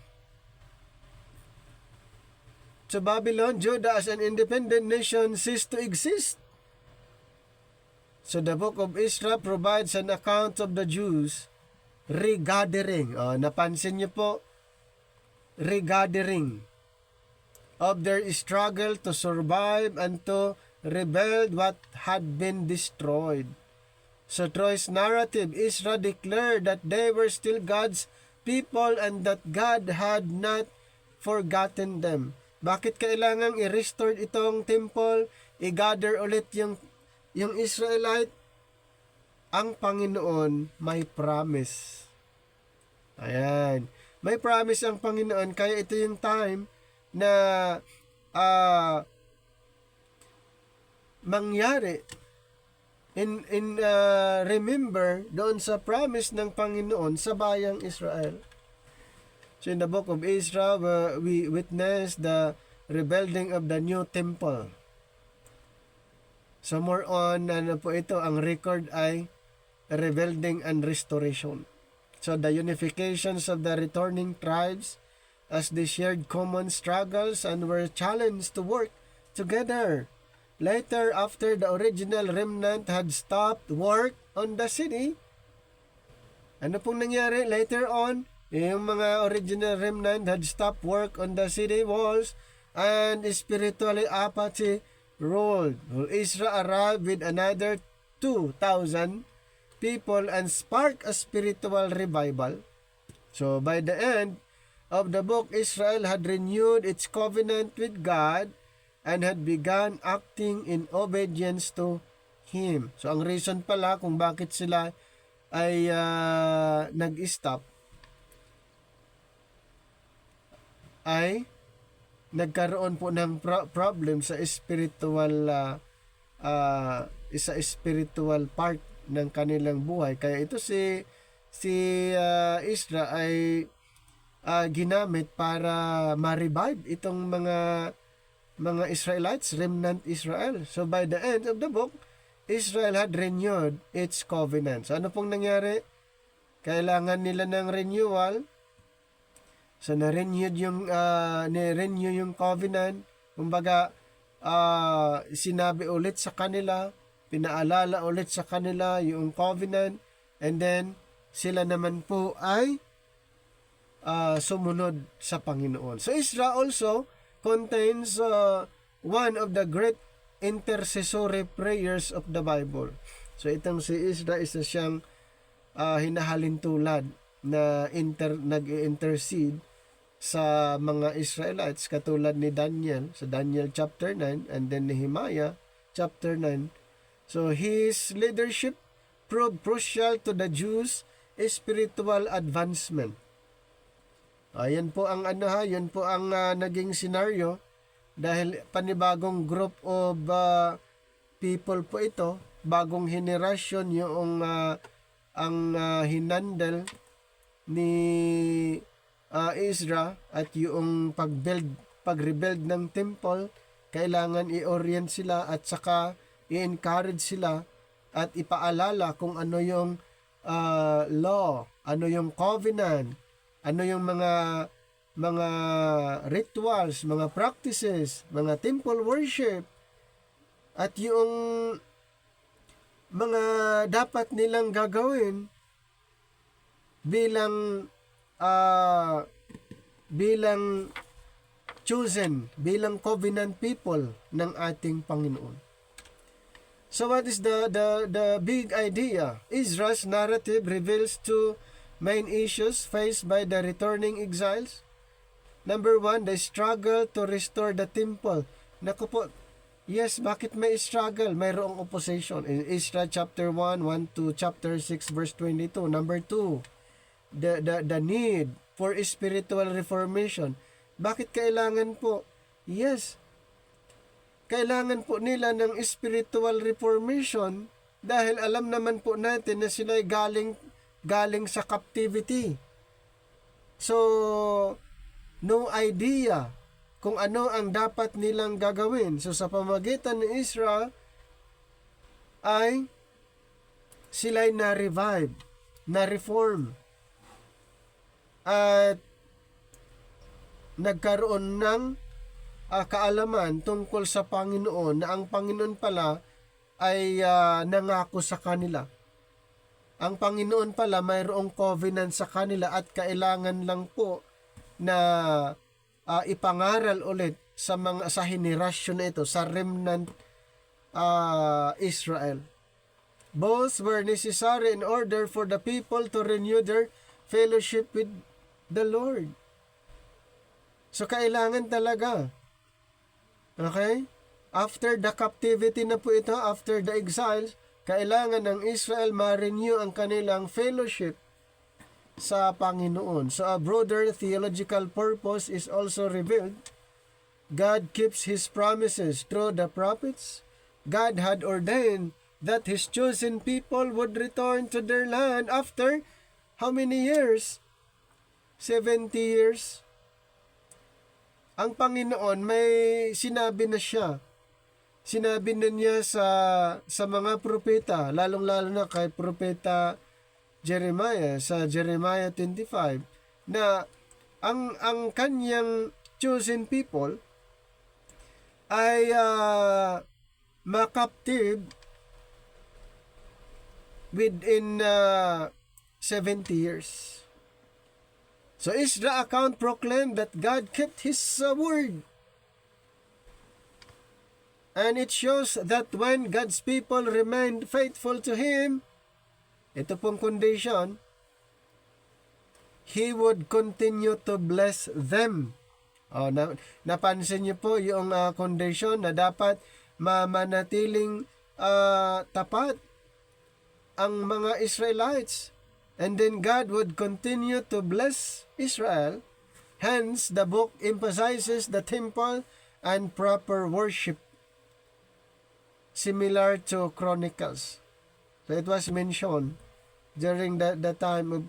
Babylon. Judah as an independent nation ceased to exist. So the book of Ezra provides an account of the Jews regathering. Napansin niyo po, regathering of their struggle to survive and to rebuild what had been destroyed. So through his narrative, Ezra declared that they were still God's people and that God had not forgotten them. Bakit kailangang i-restore itong temple, i-gather ulit yung Israelite? Ang Panginoon may promise. Ayan. May promise ang Panginoon, kaya ito yung time na mangyari. Remember doon sa promise ng Panginoon sa bayang Israel. So in the book of Ezra, we witness the rebuilding of the new temple. So more on, po ito, ang record ay rebuilding and restoration. So the unifications of the returning tribes as they shared common struggles and were challenged to work together. Later, after the original remnant had stopped work on the city, ano pong nangyari? Later on, yung mga original remnant had stopped work on the city walls and spiritually apathy ruled. Ezra arrived with another 2,000 people and sparked a spiritual revival. So by the end of the book, Israel had renewed its covenant with God and had begun acting in obedience to Him. So ang reason pala kung bakit sila ay nag-stop ay nagkaroon po ng problem sa spiritual spiritual part ng kanilang buhay. Kaya ito si Ezra ay ginamit para ma-revive itong mga Israelites, remnant Israel. So by the end of the book, Israel had renewed its covenant. So ano pong nangyari? Kailangan nila ng renewal. So na-renew yung covenant. Kumbaga, sinabi ulit sa kanila, pinaalala ulit sa kanila yung covenant, and then sila naman po ay sumunod sa Panginoon. So Ezra also contains one of the great intercessory prayers of the Bible. So itong si Ezra, isa siyang hinahalin tulad na nag-intercede sa mga Israelites katulad ni Daniel sa Daniel chapter 9 and then Nehemiah chapter 9. So his leadership proved crucial to the Jews' spiritual advancement. Yan po ang yun po ang naging scenario dahil panibagong group of people po ito, bagong henerasyon yung ang hinandle ni Ezra at yung pag-rebuild ng temple, kailangan i-orient sila at saka i-encourage sila at ipaalala kung ano yung law, ano yung covenant, ano yung mga rituals, mga practices, mga temple worship, at yung mga dapat nilang gagawin bilang chosen, bilang covenant people ng ating Panginoon. So what is the big idea? Ezra's narrative reveals two main issues faced by the returning exiles. Number 1, the struggle to restore the temple. Naku po, yes, bakit may struggle? Mayroong opposition. In Ezra chapter 1 to chapter 6 verse 22. Number 2, the need for spiritual reformation. Bakit kailangan po? Yes, kailangan po nila ng spiritual reformation dahil alam naman po natin na sila galing sa captivity. So, no idea kung ano ang dapat nilang gagawin. So, sa pamagitan ni Israel ay sila'y na-revive, na-reform, at nagkaroon ng kaalaman tungkol sa Panginoon na ang Panginoon pala ay nangako sa kanila. Ang Panginoon pala mayroong covenant sa kanila at kailangan lang po na ipangaral ulit sa henerasyon na ito, sa remnant Israel. Both were necessary in order for the people to renew their fellowship with the Lord. So kailangan talaga. Okay? After the captivity na po ito, after the exiles, kailangan ng Israel ma-renew ang kanilang fellowship sa Panginoon. So a broader theological purpose is also revealed. God keeps His promises through the prophets. God had ordained that His chosen people would return to their land after how many years? 70 years. Ang Panginoon may sinabi na siya. Sinabi na niya sa mga propeta, lalong-lalo na kay propeta Jeremiah, sa Jeremiah 25, na ang kanyang chosen people ay ma-captive within 70 years. So Ezra account proclaimed that God kept His word. And it shows that when God's people remained faithful to Him, ito pong condition, He would continue to bless them. Napansin niyo po yung condition na dapat manatiling tapat ang mga Israelites. And then God would continue to bless Israel. Hence, the book emphasizes the temple and proper worship, similar to Chronicles. So it was mentioned during the time of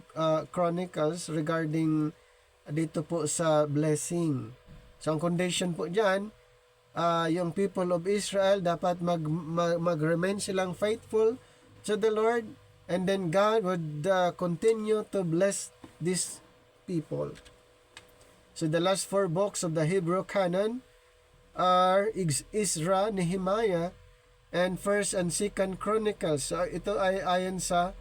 Chronicles regarding dito po sa blessing. So ang condition po dyan, yung people of Israel dapat mag-remain silang faithful to the Lord, and then God would continue to bless these people. So the last 4 books of the Hebrew canon are Ezra, Nehemiah, and 1st and 2nd Chronicles. So ito ay ayon sa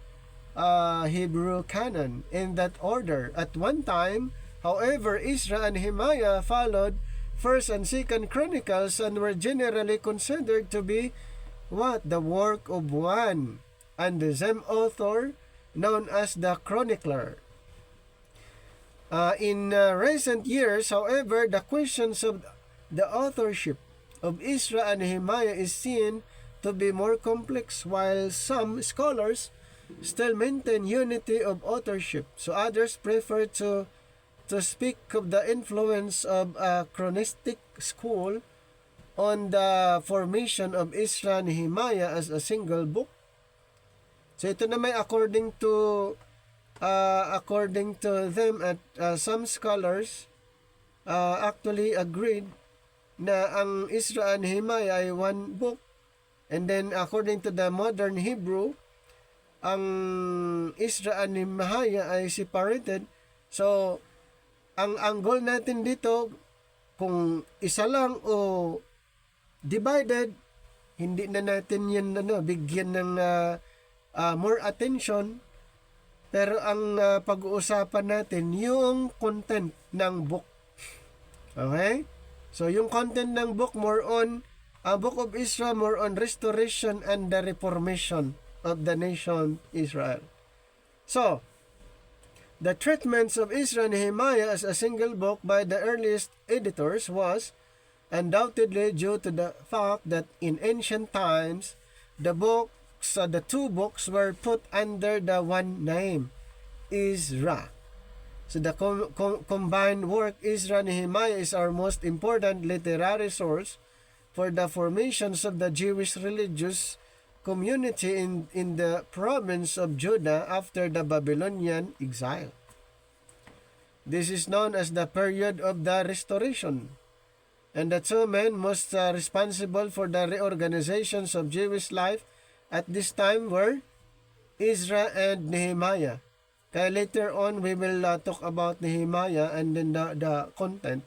Hebrew canon in that order. At one time, however, Ezra and Nehemiah followed 1st and 2nd Chronicles and were generally considered to be the work of one and the same author known as the chronicler. In recent years, however, the questions of the authorship of Ezra and Nehemiah is seen to be more complex, while some scholars still maintain unity of authorship. So others prefer to speak of the influence of a chronistic school on the formation of Ezra and Nehemiah as a single book. So ito na may according to them at some scholars actually agreed na ang Ezra and Nehemiah ay one book, and then according to the modern Hebrew, ang Ezra and Nehemiah ay separated. So ang goal natin dito, kung isa lang o divided, hindi na natin yan bigyan ng more attention. Pero ang pag-uusapan natin yung content ng book. Okay? So yung content ng book more on Book of Ezra more on restoration and the reformation of the nation Israel. So the treatments of Ezra and Nehemiah as a single book by the earliest editors was undoubtedly due to the fact that in ancient times the two books were put under the one name, Ezra. So the combined work Ezra and Nehemiah is our most important literary source for the formations of the Jewish religious community in the province of Judah after the Babylonian exile. This is known as the period of the restoration, and the two men most responsible for the reorganizations of Jewish life at this time were Ezra and Nehemiah. Kaya later on, we will talk about Nehemiah and then the content.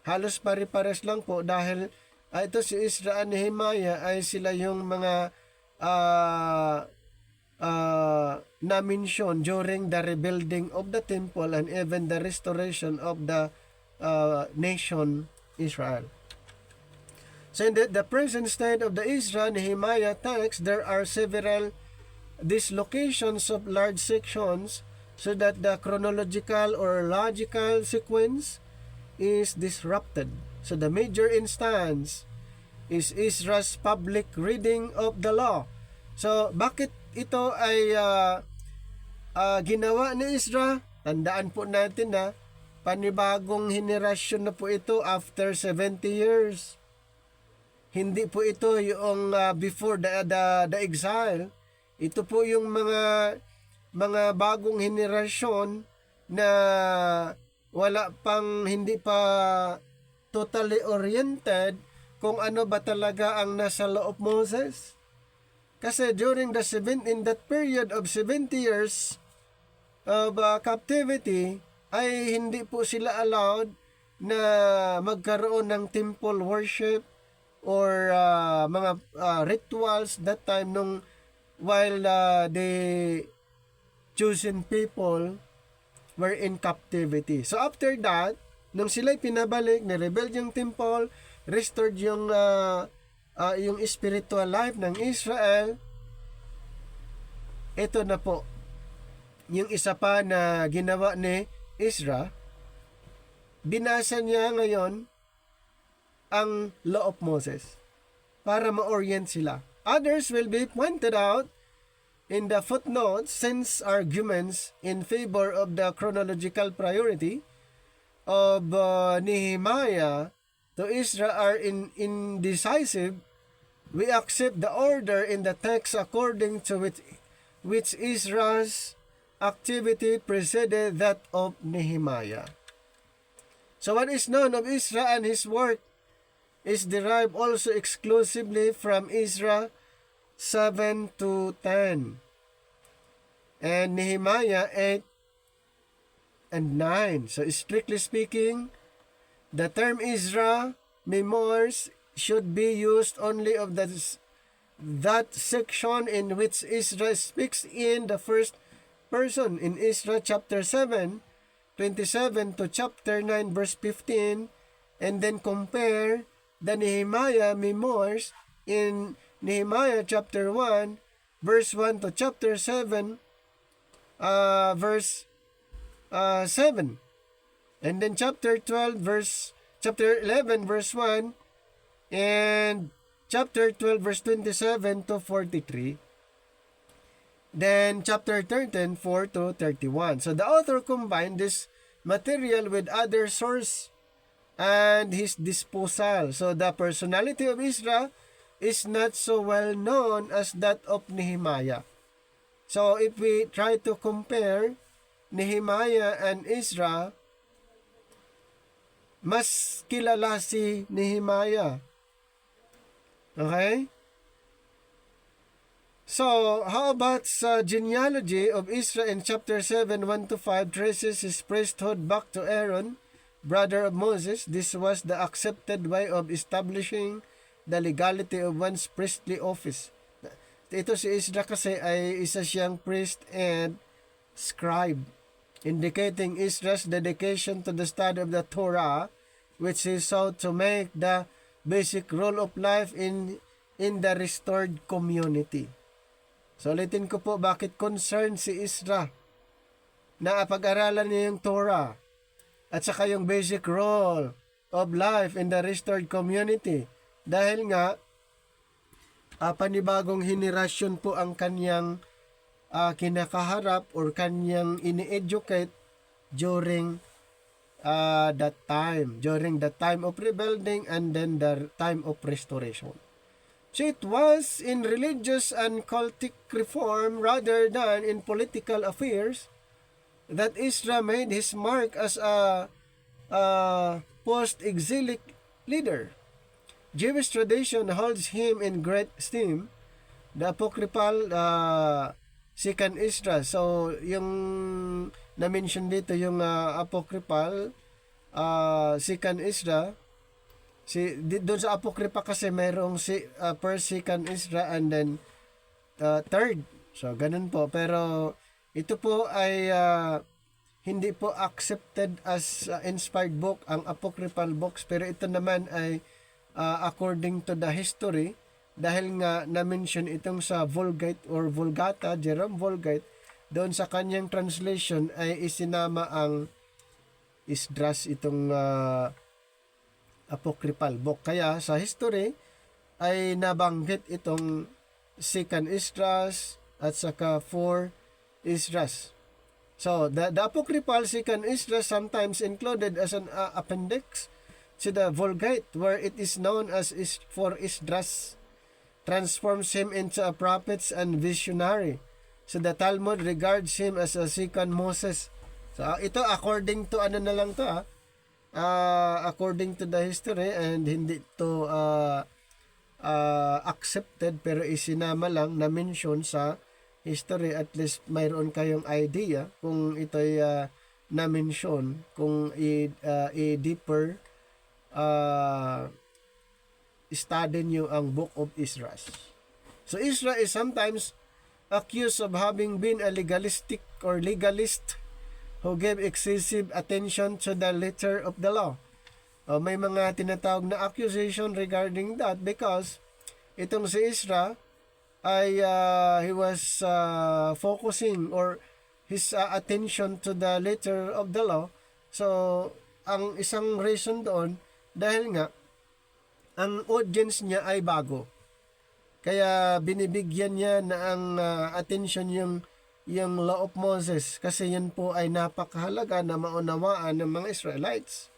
Halos pare-pares lang po dahil ito si Ezra and Nehemiah ay sila yung mga na-mention during the rebuilding of the temple and even the restoration of the nation Israel. So in the present state of the Ezra and Nehemiah text, there are several dislocations of large sections so that the chronological or logical sequence is disrupted. So the major instance is Ezra's public reading of the law. So bakit ito ay ginawa ni Ezra? Tandaan po natin na panibagong henerasyon na po ito after 70 years. Hindi po ito yung before the exile. Ito po yung mga bagong henerasyon na hindi pa totally oriented kung ano ba talaga ang nasa law of Moses. Kasi during in that period of 70 years of captivity ay hindi po sila allowed na magkaroon ng temple worship or mga rituals that time while the chosen people were in captivity. So after that, nung sila'y pinabalik, na-rebuild yung temple, restored yung spiritual life ng Israel, ito na po yung isa pa na ginawa ni Ezra. Binasa niya ngayon ang Law of Moses para ma-orient sila. Others will be pointed out in the footnotes since arguments in favor of the chronological priority of Nehemiah to Ezra are indecisive. We accept the order in the text according to which Ezra's activity preceded that of Nehemiah. So what is known of Ezra and his work is derived also exclusively from Ezra 7 to 10 and Nehemiah 8 and 9. So strictly speaking, the term Ezra memoirs should be used only of that section in which Ezra speaks in the first person in Ezra chapter 7, 27 to chapter 9 verse 15, and then compare the Nehemiah memoirs in Nehemiah chapter 1 verse 1 to chapter 7 verse 7. And then chapter 11 verse 1 and chapter 12 verse 27 to 43. Then chapter 13 4 to 31. So the author combined this material with other source and his disposal. So the personality of Ezra is not so well known as that of Nehemiah. So if we try to compare Nehemiah and Ezra, mas kilala si Nehemiah. Okay? So, how about sa genealogy of Ezra in chapter 7, 1 to 5 traces his priesthood back to Aaron, brother of Moses. This was the accepted way of establishing the legality of one's priestly office. Ito si Ezra kasi ay isa siyang priest and scribe, indicating Ezra's dedication to the study of the Torah, which he sought to make the basic rule of life in the restored community. So ulitin ko po bakit concerned si Ezra na pag-aralan niya yung Torah at saka yung basic rule of life in the restored community. Dahil nga, panibagong henerasyon po ang kanyang kinakaharap or kanyang ini-educate during that time. During the time of rebuilding and then the time of restoration. So it was in religious and cultic reform rather than in political affairs that Ezra made his mark as a post-exilic leader. Jewish tradition holds him in great esteem. The apocryphal Second Ezra. So yung na-mention dito yung apocryphal Second Ezra. Doon sa apocrypha kasi mayroong first, second Ezra and then third. So ganun po. Pero ito po ay hindi po accepted as inspired book ang apocryphal books, pero ito naman ay according to the history, dahil nga na-mention itong sa Vulgate or Vulgata, Jerome Vulgate, doon sa kanyang translation ay isinama ang Esdras, itong apocryphal book. Kaya sa history ay nabanggit itong second Esdras at saka 4 Esdras. So the apocryphal second Esdras sometimes included as an appendix to the Vulgate, where it is known as 4 Esdras, transforms him into a prophet and visionary. So the Talmud regards him as a second Moses. So ito according to ano na lang to according to the history, and hindi to accepted pero isinama lang na mention sa history. At least mayroon kayong idea kung ito'y na-mention, kung i-deeper study nyo ang Book of Ezra. So Ezra is sometimes accused of having been a legalist who gave excessive attention to the letter of the law. May mga tinatawag na accusation regarding that because itong si Ezra ay he was focusing or his attention to the letter of the law. So ang isang reason doon dahil nga ang audience niya ay bago. Kaya binibigyan niya na ang attention yung Law of Moses kasi yan po ay napakahalaga na maunawaan ng mga Israelites.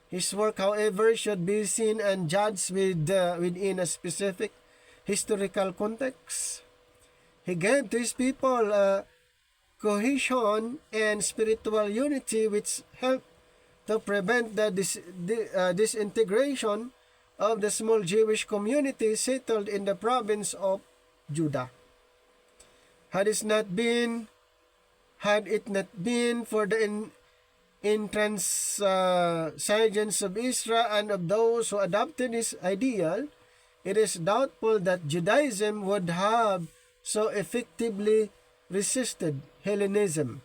His work, however, should be seen and judged within a specific historical context. He gave to his people cohesion and spiritual unity which helped to prevent the disintegration of the small Jewish community settled in the province of Judah. Had it not been for the intransigence of Ezra and of those who adopted his ideal, it is doubtful that Judaism would have so effectively resisted Hellenism.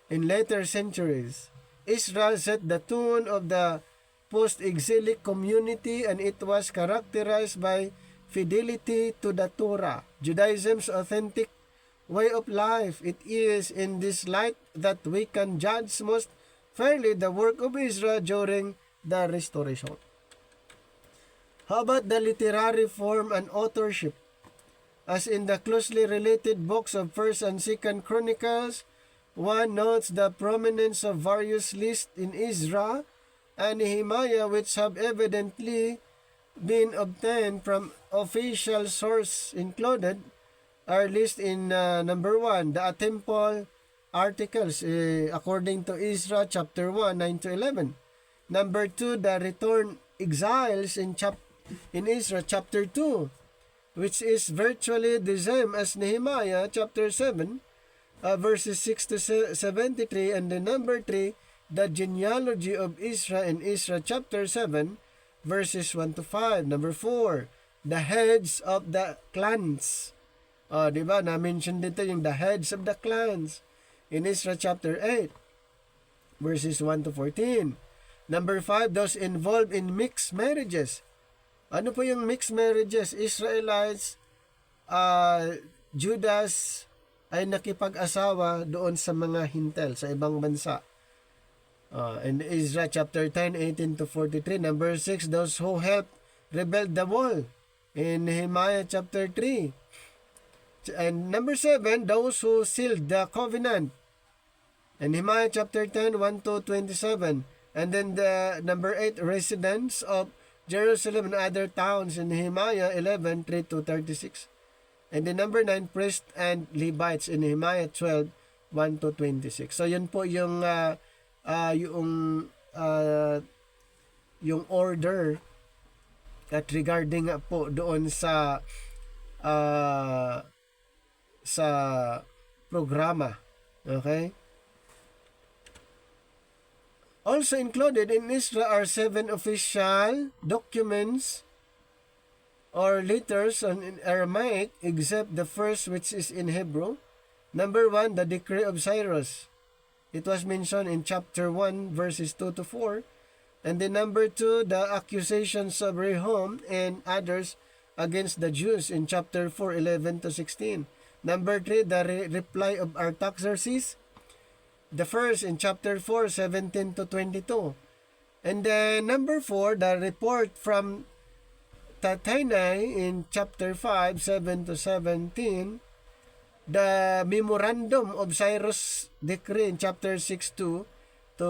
In later centuries, Ezra set the tone of the post-exilic community, and it was characterized by fidelity to the Torah, Judaism's authentic way of life. It is in this light that we can judge most fairly the work of Ezra during the restoration. How about the literary form and authorship? As in the closely related books of 1st and 2nd Chronicles, one notes the prominence of various lists in Ezra and Nehemiah which have evidently been obtained from official source. Included are list in number 1, the temple articles according to Ezra chapter 1, 9 to 11. Number 2, the returned exiles in Ezra chapter 2, which is virtually the same as Nehemiah chapter 7, verses 6 to 73, and the number 3, the genealogy of Ezra in Ezra chapter 7, verses 1 to 5. Number 4, the heads of the clans. Diba? Na-mention dito yung the heads of the clans in Ezra chapter 8, verses 1 to 14. Number 5, those involved in mixed marriages. Ano po yung mixed marriages? Israelites, Judas ay nakipag-asawa doon sa mga hintel, sa ibang bansa. In Ezra chapter 10, 18 to 43. Number 6, those who helped rebuild the wall in Nehemiah chapter 3. And number 7, those who sealed the covenant in Nehemiah chapter 10, 1 to 27. And then the number 8, residents of Jerusalem and other towns in Nehemiah 11, 3 to 36. And the number 9, priests and Levites in Nehemiah 12, 1 to 26. So yun po yung order at regarding po doon sa programa. Okay? Also included in Ezra are 7 official documents or letters in Aramaic, except the first, which is in Hebrew. Number 1, the decree of Cyrus. It was mentioned in chapter 1, verses 2 to 4. And then number 2, the accusations of Rehum and others against the Jews in chapter 4, 11 to 16. Number 3, the reply of Artaxerxes. The first in chapter 4, 17 to 22. And then number 4, the report from Tattenai in chapter 5, 7 to 17. The memorandum of Cyrus decree in chapter 6, 2 to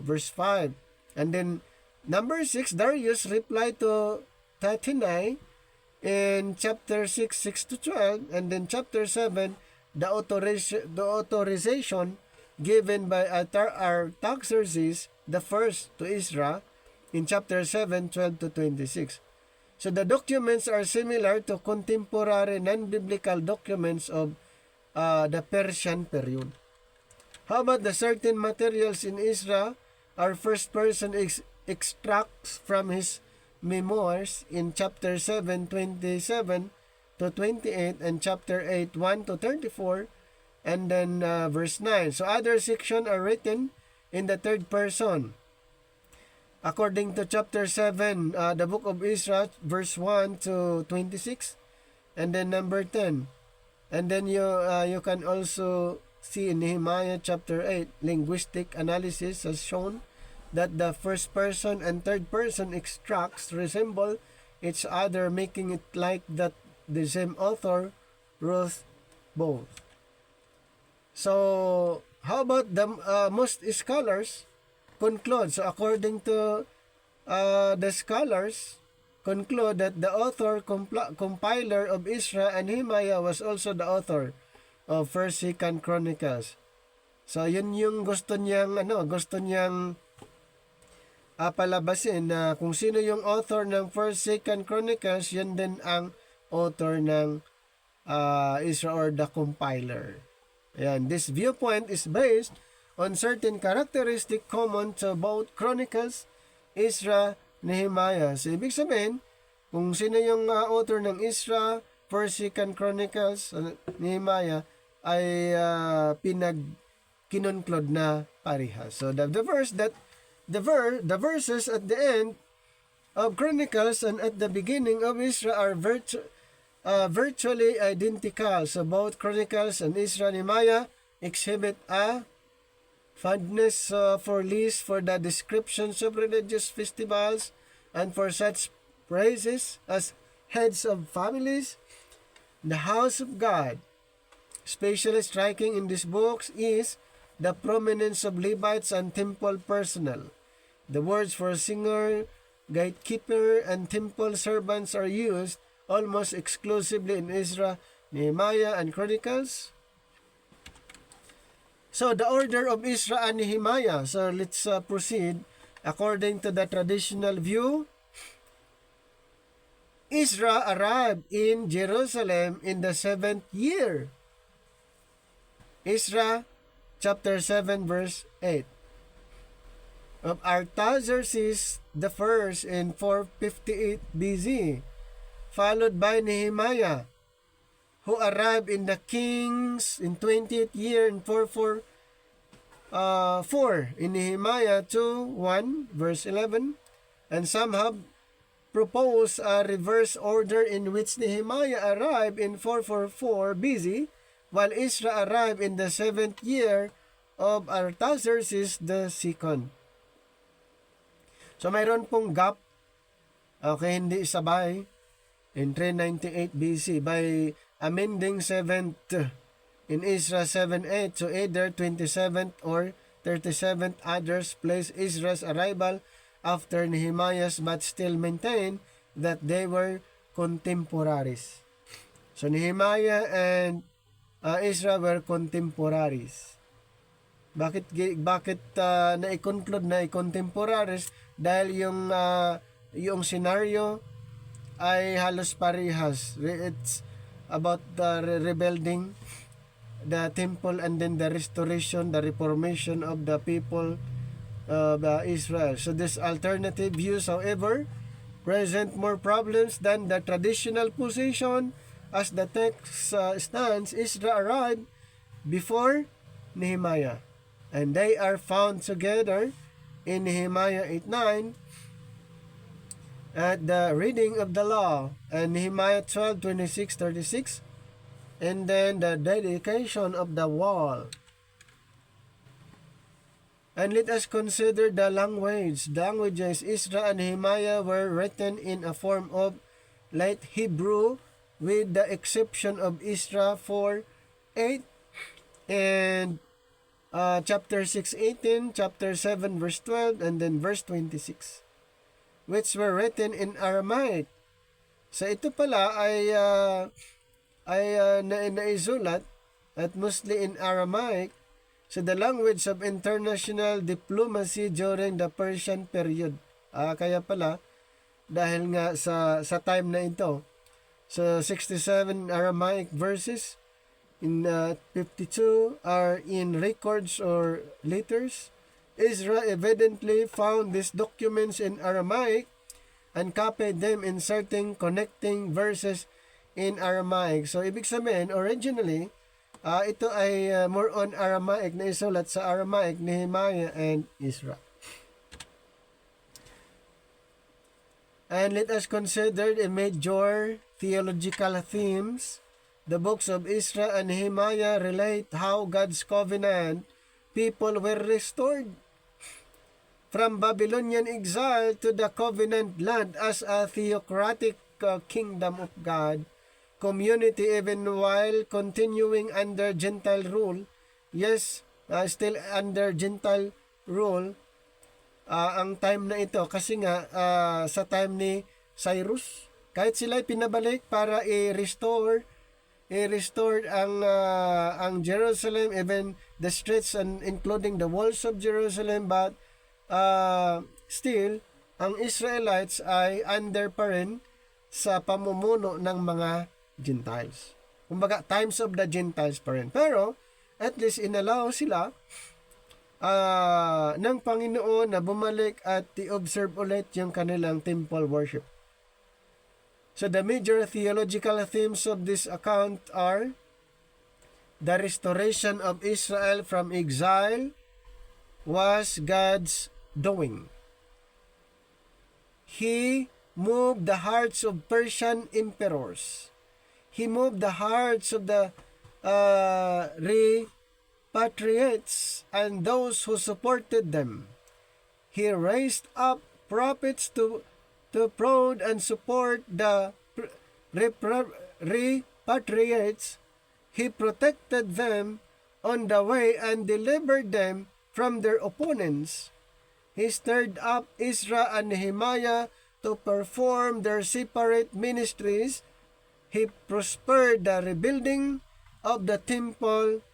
verse 5. And then number 6, Darius reply to Tattenai in chapter 6, 6 to 12. And then chapter 7, the authorization given by Artaxerxes the first to Ezra in chapter 7, 12 to 26. So the documents are similar to contemporary non-biblical documents of the Persian period. How about the certain materials in Ezra are first person extracts from his memoirs in chapter 7, 27 to 28 and chapter 8, 1 to 34. And then verse 9. So other sections are written in the third person. According to chapter 7, the book of Ezra, verse 1 to 26. And then number 10. And then you can also see in Nehemiah chapter 8, linguistic analysis has shown that the first person and third person extracts resemble each other, making it like that the same author wrote both. So, how about the most scholars conclude? So, according to the scholars, conclude that the author, compiler of Ezra and Nehemiah was also the author of 1st, 2nd Chronicles. So, yun yung gusto niyang palabasin na kung sino yung author ng 1st, 2nd Chronicles, yun din ang author ng Ezra or the compiler. Ayan, this viewpoint is based on certain characteristic common to both Chronicles, Ezra, Nehemiah. So, ibig sabihin, kung sino yung author ng Ezra, 1st, 2nd Chronicles, Nehemiah, ay kinonklode na parehas. So, the verses at the end of Chronicles and at the beginning of Ezra are virtually identical. So both Chronicles and Ezra, Nehemiah exhibit a fondness for lists for the descriptions of religious festivals, and for such praises as heads of families. The house of God. Especially striking in these books is the prominence of Levites and temple personnel. The words for singer, gatekeeper, and temple servants are used almost exclusively in Ezra, Nehemiah, and Chronicles. So, the order of Ezra and Nehemiah. So, let's proceed. According to the traditional view, Ezra arrived in Jerusalem in the 7th year. Ezra chapter 7 verse 8. Of Artaxerxes the first in 458 BC, followed by Nehemiah, who arrived in the king's in 20th year in 444 in Nehemiah 2:1 verse 11, and some have proposed a reverse order in which Nehemiah arrived in 444 BC, while Ezra arrived in the 7th year of Artaxerxes the second. So mayroon pong gap, okay, hindi sabay, in 398 BC by amending 7th in Ezra 7:8, so either 27th or 37th. Others place Ezra's arrival after Nehemiah's but still maintain that they were contemporaries. So Nehemiah and Ezra were contemporaries. Bakit na-conclude na contemporaries? Dahil yung scenario ay halos parehas. It's about the rebuilding the temple and then the restoration, the reformation of the people of Israel. So this alternative views, however, present more problems than the traditional position. As the text stands, Ezra arrived before Nehemiah, and they are found together in Nehemiah 8:9 at the reading of the law, and Nehemiah 12:26-36, and then the dedication of the wall. And let us consider the language. The languages Ezra and Nehemiah were written in a form of Late Hebrew, with the exception of Ezra 4:8 and chapter 6:18, chapter 7 verse 12, and then verse 26, which were written in Aramaic. So ito pala ay naisulat at mostly in Aramaic, so the language of international diplomacy during the Persian period. Kaya pala, dahil nga sa time na ito, so 67 Aramaic verses, in 52 are in records or letters. Ezra evidently found these documents in Aramaic and copied them, inserting connecting verses in Aramaic. So ibig sabihin, originally, ito ay more on Aramaic, na isulat sa Aramaic, Nehemiah and Ezra. And let us consider the major theological themes. The books of Ezra and Nehemiah relate how God's covenant people were restored from Babylonian exile to the covenant land as a theocratic kingdom of God community, even while continuing under Gentile rule. Yes, still under Gentile rule ang time na ito, kasi nga sa time ni Cyrus, kahit sila pinabalik para i-restore ang Jerusalem, even the streets and including the walls of Jerusalem, but still ang Israelites ay under pa rin sa pamumuno ng mga Gentiles. Kumbaga, times of the Gentiles pa rin. Pero at least inallow sila ng Panginoon na bumalik at i-observe ulit yung kanilang temple worship. So the major theological themes of this account are the restoration of Israel from exile was God's doing. He moved the hearts of Persian emperors. He moved the hearts of the repatriates and those who supported them. He raised up prophets to prod and support the repatriates. He protected them on the way and delivered them from their opponents. He stirred up Ezra and Nehemiah to perform their separate ministries. He prospered the rebuilding of the temple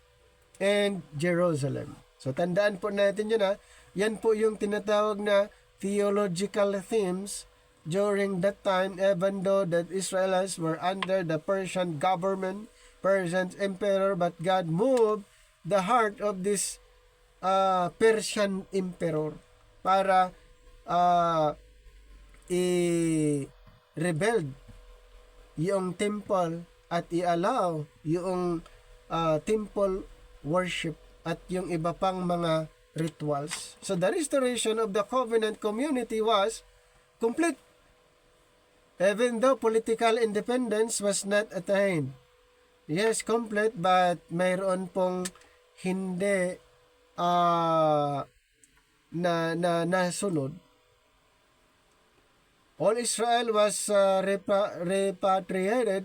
and Jerusalem. So tandaan po natin yun ha. Yan po yung tinatawag na theological themes during that time, even though that Israelites were under the Persian government, Persian emperor, but God moved the heart of this Persian emperor para i-rebuild yung temple at i-allow yung temple worship at yung iba pang mga rituals. So the restoration of the covenant community was complete, even though political independence was not attained. Yes, complete, but mayroon pong hindi nasunod. All Israel was repatriated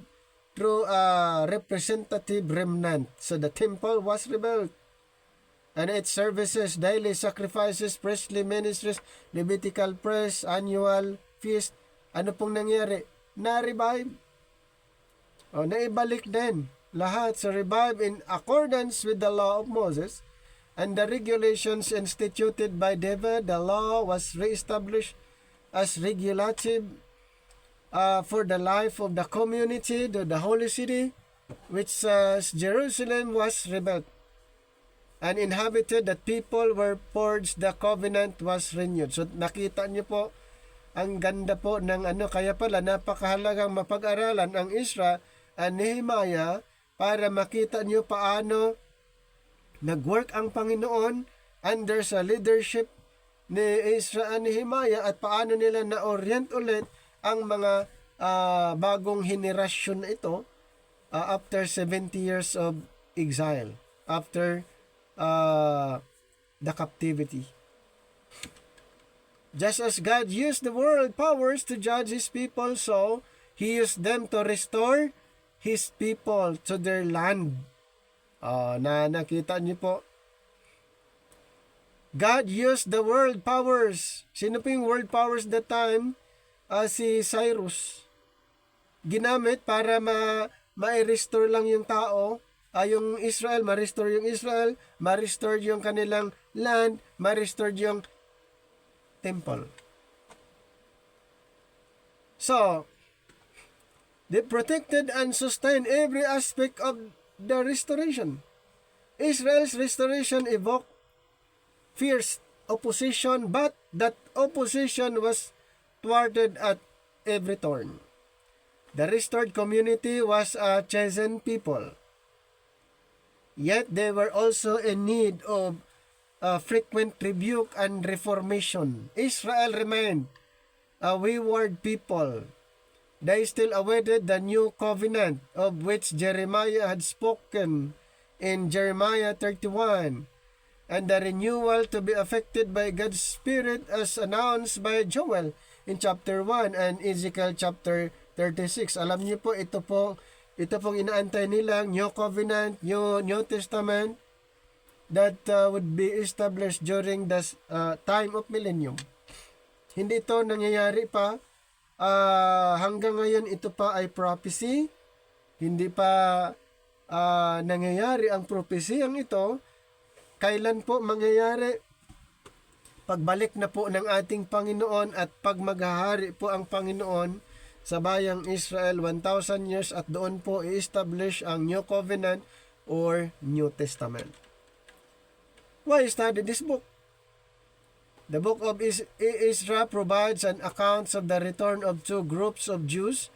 through a representative remnant. So the temple was rebuilt, and its services, daily sacrifices, priestly ministries, Levitical priests, annual feast, ano pong nangyari? Na-revive. Naibalik din lahat. So revive in accordance with the law of Moses and the regulations instituted by David. The law was reestablished as regulative for the life of the community. The holy city, which Jerusalem, was rebuilt and inhabited. That people were purged. The covenant was renewed. So nakita niyo po, ang ganda po ng kaya pala napakahalagang mapag-aralan ang Ezra and Nehemiah para makita niyo paano nag-work ang Panginoon under sa leadership ni Ezra and Nehemiah at paano nila na-orient ulit ang mga bagong henerasyon na ito after 70 years of exile, after the captivity. Just as God used the world powers to judge His people, so He used them to restore His people to their land. Nakita niyo po. God used the world powers. Sino po yung world powers that time? Si Cyrus. Ginamit para ma-restore lang yung tao. Yung Israel, ma-restore yung Israel, ma-restore yung kanilang land, ma-restore yung temple. So, they protected and sustained every aspect of the restoration. Israel's restoration evoked fierce opposition, but that opposition was thwarted at every turn. The restored community was a chosen people. Yet they were also in need of frequent rebuke and reformation. Israel remained a wayward people. They still awaited the new covenant of which Jeremiah had spoken in Jeremiah 31, and the renewal to be affected by God's Spirit as announced by Joel in chapter 1 and Ezekiel chapter 36. Alam niyo po, ito pong inaantay nilang New Covenant, New Testament that would be established during the time of millennium. Hindi ito nangyayari pa. Hanggang ngayon ito pa ay prophecy. Hindi pa nangyayari ang prophecyang ito. Kailan po mangyayari? Pagbalik na po ng ating Panginoon at pag maghahari po ang Panginoon sa bayang Israel 1,000 years at doon po i-establish ang New Covenant or New Testament. Why study this book? The book of Ezra provides an account of the return of two groups of Jews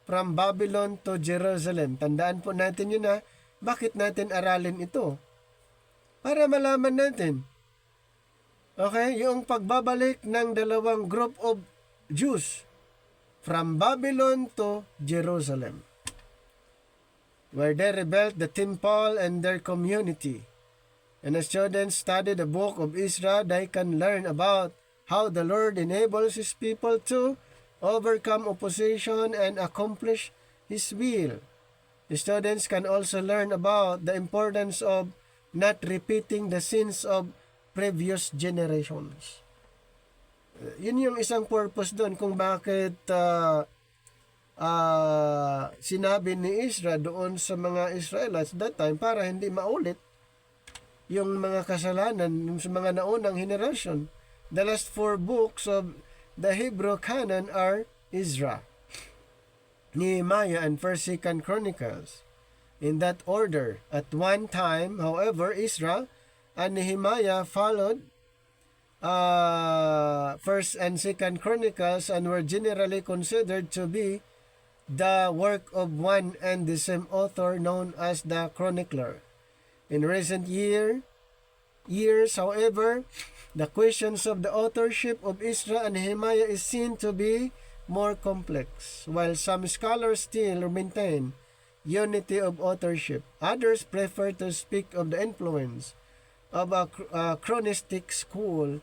from Babylon to Jerusalem. Tandaan po natin yun na bakit natin aralin ito? Para malaman natin. Okay, yung pagbabalik ng dalawang group of Jews from Babylon to Jerusalem, where they rebuilt the temple and their community. And as students study the book of Ezra, they can learn about how the Lord enables His people to overcome opposition and accomplish His will. The students can also learn about the importance of not repeating the sins of previous generations. Yun yung isang purpose doon kung bakit sinabi ni Ezra doon sa mga Israelites that time para hindi maulit yung mga kasalanan yung sa mga naunang henerasyon. The last 4 books of the Hebrew canon are Ezra, Nehemiah, and 1st, 2nd Chronicles. In that order. At one time, however, Ezra and Nehemiah followed 1st and 2nd Chronicles and were generally considered to be the work of one and the same author known as the chronicler. In recent years, however, the questions of the authorship of Ezra and Nehemiah is seen to be more complex. While some scholars still maintain unity of authorship, others prefer to speak of the influence of a chronistic school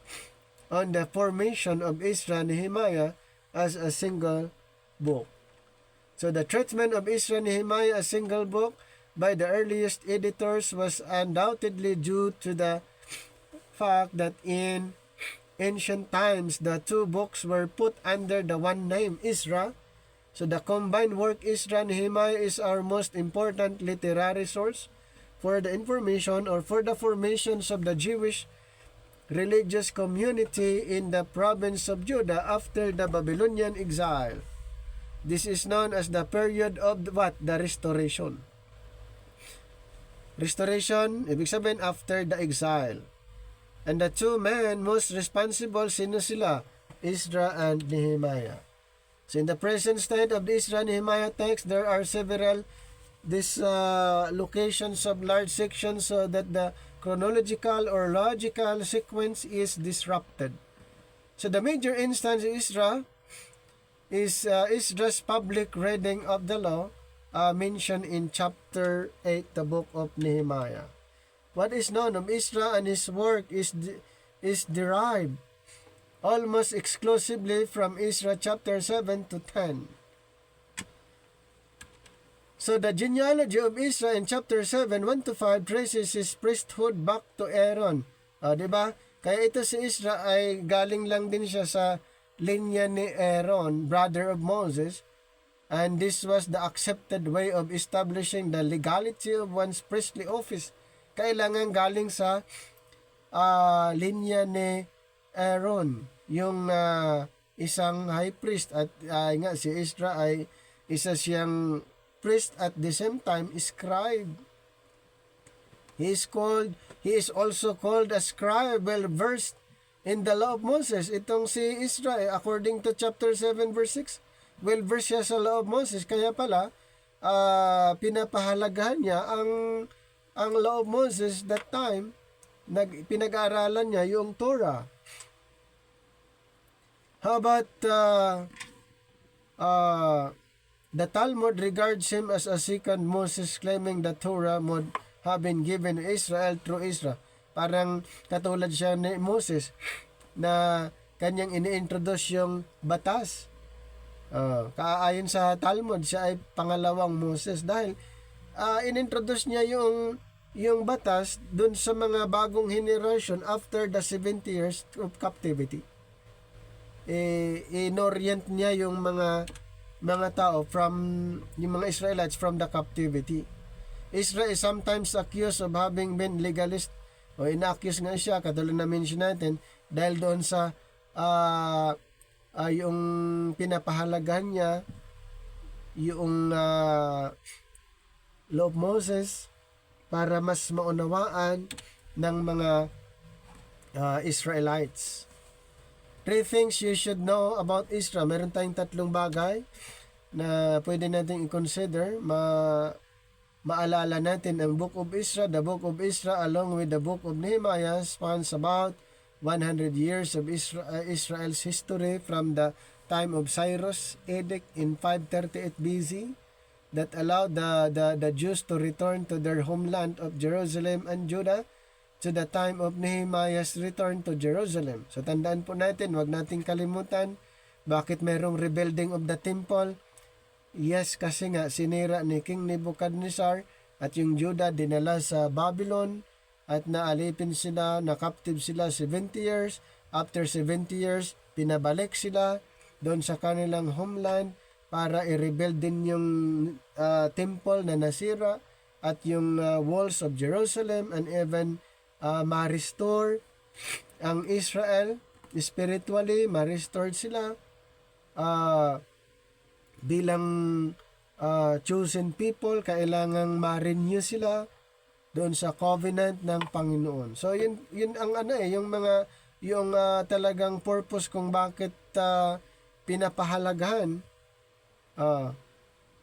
on the formation of Ezra and Nehemiah as a single book. So the treatment of Ezra and Nehemiah as a single book by the earliest editors was undoubtedly due to the fact that in ancient times the 2 books were put under the one name, Ezra. So the combined work Ezra and Nehemiah is our most important literary source for the information or for the formations of the Jewish religious community in the province of Judah after the Babylonian exile. This is known as the period of the Restoration. Restoration, ibig sabihin after the exile. And the 2 men most responsible, sino sila? Ezra and Nehemiah. So in the present state of the Ezra and Nehemiah text, there are several locations of large sections so that the chronological or logical sequence is disrupted. So the major instance in Ezra is Ezra's public reading of the law mentioned in chapter 8, the book of Nehemiah. What is known of Ezra and his work is derived almost exclusively from Ezra chapter 7 to 10. So the genealogy of Ezra in chapter 7, 1 to 5 traces his priesthood back to Aaron. Diba? Kaya ito si Ezra ay galing lang din siya sa linya ni Aaron, brother of Moses. And this was the accepted way of establishing the legality of one's priestly office. Kailangan galing sa linya ni Aaron, yung isang high priest. At nga si Ezra ay isa siyang priest at the same time scribe. He is also called a scribe, well versed in the law of Moses. Itong si Ezra, according to chapter 7 verse 6, well versed siya sa law of Moses. Kaya pala pinapahalagahan niya ang law of Moses that time. Pinag-aaralan niya yung Torah. How about the Talmud regards him as a second Moses, claiming the Torah would have been given to Israel through Ezra. Parang katulad siya ni Moses na kanyang ini-introduce yung batas. Kaayon sa Talmud, siya ay pangalawang Moses dahil inintroduce niya yung batas dun sa mga bagong generation after the 70 years of captivity. Inorient niya yung mga tao from yung mga Israelites from the captivity. Israel is sometimes accused of having been legalist o ina-accuse nga siya katulad na mention natin dahil doon sa yung pinapahalagahan niya yung law of Moses para mas maunawaan ng mga Israelites. 3 things you should know about Ezra. Meron tayong 3 bagay na pwede natin i-consider. Maalala natin ang Book of Ezra. The Book of Ezra along with the Book of Nehemiah spans about 100 years of Israel's history from the time of Cyrus' edict in 538 BC that allowed the Jews to return to their homeland of Jerusalem and Judah to the time of Nehemiah's return to Jerusalem. So tandaan po natin, wag nating kalimutan, bakit mayroong rebuilding of the temple? Yes, kasi nga sinira ni King Nebuchadnezzar at yung Judah dinala sa Babylon at naalipin sila, na-captive sila 70 years. After 70 years, pinabalik sila doon sa kanilang homeland para i-rebuild din yung temple na nasira at yung walls of Jerusalem, and even ma-restore ang Israel spiritually, ma-restore sila bilang chosen people. Kailangang ma-renew sila doon sa covenant ng Panginoon. So yun ang yung talagang purpose kung bakit pinapahalagahan,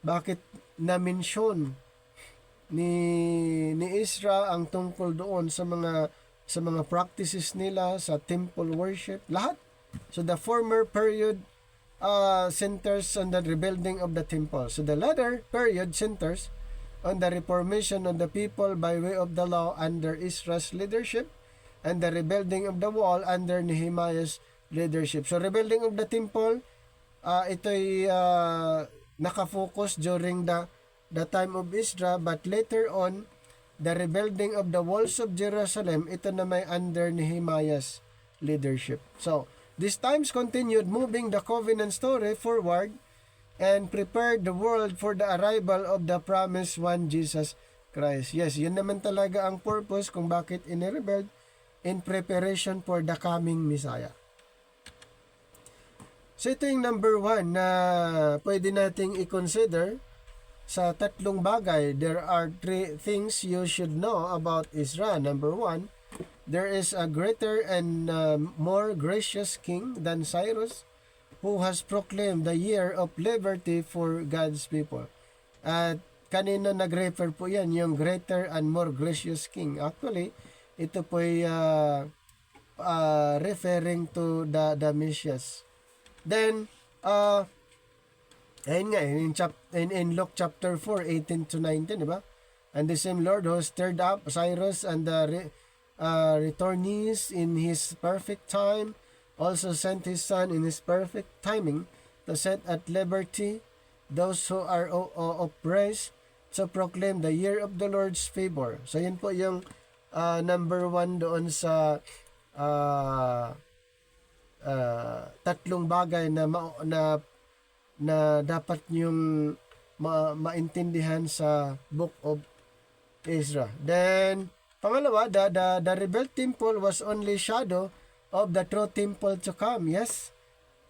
bakit na-mention ni Ezra ang tungkol doon sa mga practices nila sa temple worship, lahat. So the former period centers on the rebuilding of the temple. So the latter period centers on the reformation of the people by way of the law under Ezra's leadership, and the rebuilding of the wall under Nehemiah's leadership. So rebuilding of the temple, ito'y nakafocus during the time of Ezra, but later on, the rebuilding of the walls of Jerusalem, ito na may under Nehemiah's leadership. So, these times continued moving the covenant story forward and prepared the world for the arrival of the promised one, Jesus Christ. Yes, yun naman talaga ang purpose kung bakit in-rebuild, in preparation for the coming Messiah. So ito yung number 1 na pwede nating i-consider sa tatlong bagay. There are 3 things you should know about Ezra. Number 1, there is a greater and more gracious king than Cyrus, who has proclaimed the year of liberty for God's people. At kanina nag-refer po yan, yung greater and more gracious king. Actually, ito po ay referring to the Messiah. Then, ayun nga, in Luke chapter 4, 18 to 19, diba? And the same Lord who stirred up Cyrus and the returnees in his perfect time, also sent his son in his perfect timing to set at liberty those who are oppressed, to proclaim the year of the Lord's favor. So yun po yung number 1 doon sa tatlong bagay na dapat niyong maintindihan sa Book of Ezra. Then pangalawa, the rebuilt temple was only shadow of the true temple to come. Yes,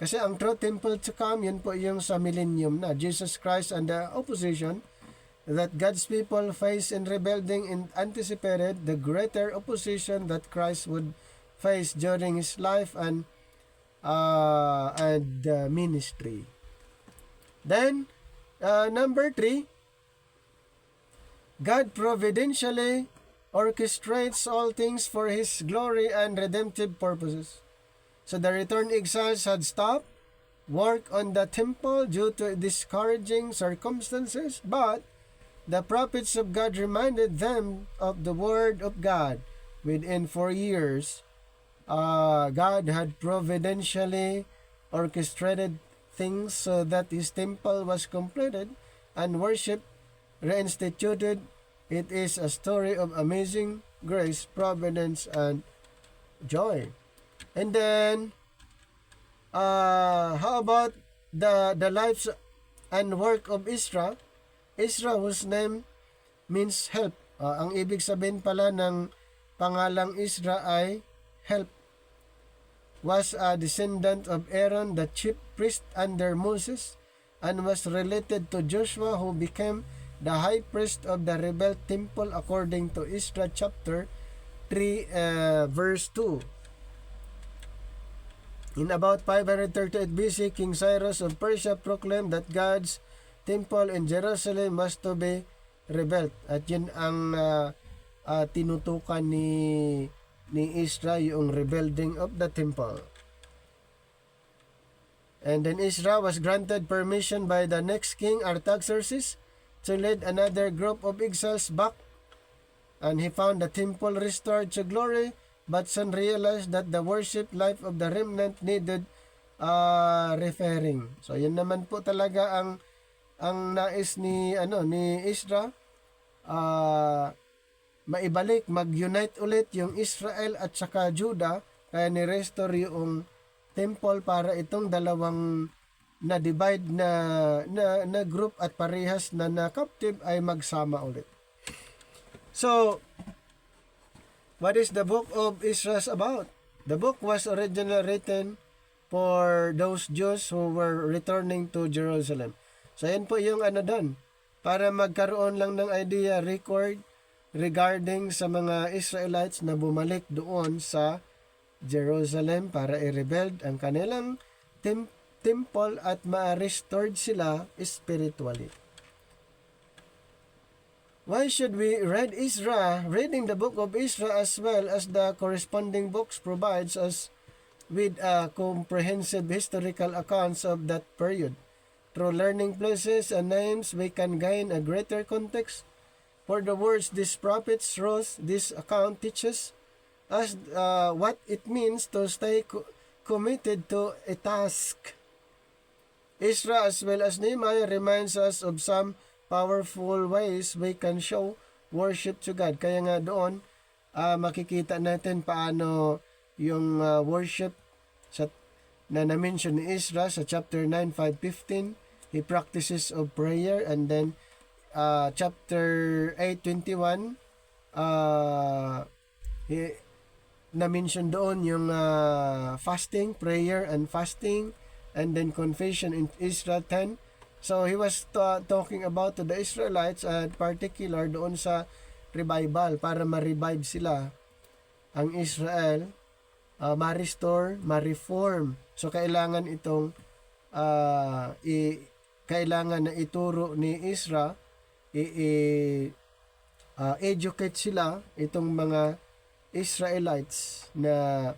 kasi ang true temple to come, yun po yung sa millennium na Jesus Christ, and the opposition that God's people face in rebuilding and anticipated the greater opposition that Christ would face during his life and ministry. Then number 3, God providentially orchestrates all things for his glory and redemptive purposes. So the returned exiles had stopped work on the temple due to discouraging circumstances, but the prophets of God reminded them of the word of God. Within 4 years, God had providentially orchestrated things so that his temple was completed and worship reinstituted. It is a story of amazing grace, providence, and joy. And then, how about the lives and work of Ezra? Ezra, whose name means help. Ang ibig sabihin pala ng pangalang Ezra ay help. Was a descendant of Aaron, the chief priest under Moses, and was related to Joshua, who became the high priest of the rebuilt temple according to Ezra chapter 3 verse 2. In about 538 BC, King Cyrus of Persia proclaimed that God's temple in Jerusalem was to be rebuilt. At yun ang tinutukan ni Ezra, yung rebuilding of the temple. And then Ezra was granted permission by the next king, Artaxerxes, to lead another group of exiles back and he found the temple restored to glory, but soon realized that the worship life of the remnant needed referring. So yun naman po talaga ang nais ni Ezra, maibalik, mag-unite ulit yung Israel at saka Judah, kaya ni-restore yung temple para itong dalawang na-divide na group at parehas na captive ay magsama ulit. So, what is the book of Ezra about? The book was originally written for those Jews who were returning to Jerusalem. So, yan po yung doon. Para magkaroon lang ng idea, record regarding sa mga Israelites na bumalik doon sa Jerusalem para i-rebuild ang kanilang temple at ma-restored sila spiritually. Why should we read Ezra? Reading the book of Ezra as well as the corresponding books provides us with comprehensive historical accounts of that period. Through learning places and names, we can gain a greater context for the words these prophets wrote. This account teaches us what it means to stay committed to a task. Ezra as well as Nehemiah reminds us of some powerful ways we can show worship to God. Kaya nga doon, makikita natin paano yung worship na na-mention ni Ezra sa chapter 9, 5, 15. He practices of prayer, and then chapter 8, 21, na-mention doon yung fasting, prayer and fasting, and then confession in Ezra 10. So, he was talking about to the Israelites at particular doon sa revival para ma-revive sila ang Israel, ma-restore, ma-reform. So, kailangan itong kailangan na ituro ni Ezra, educate sila itong mga Israelites na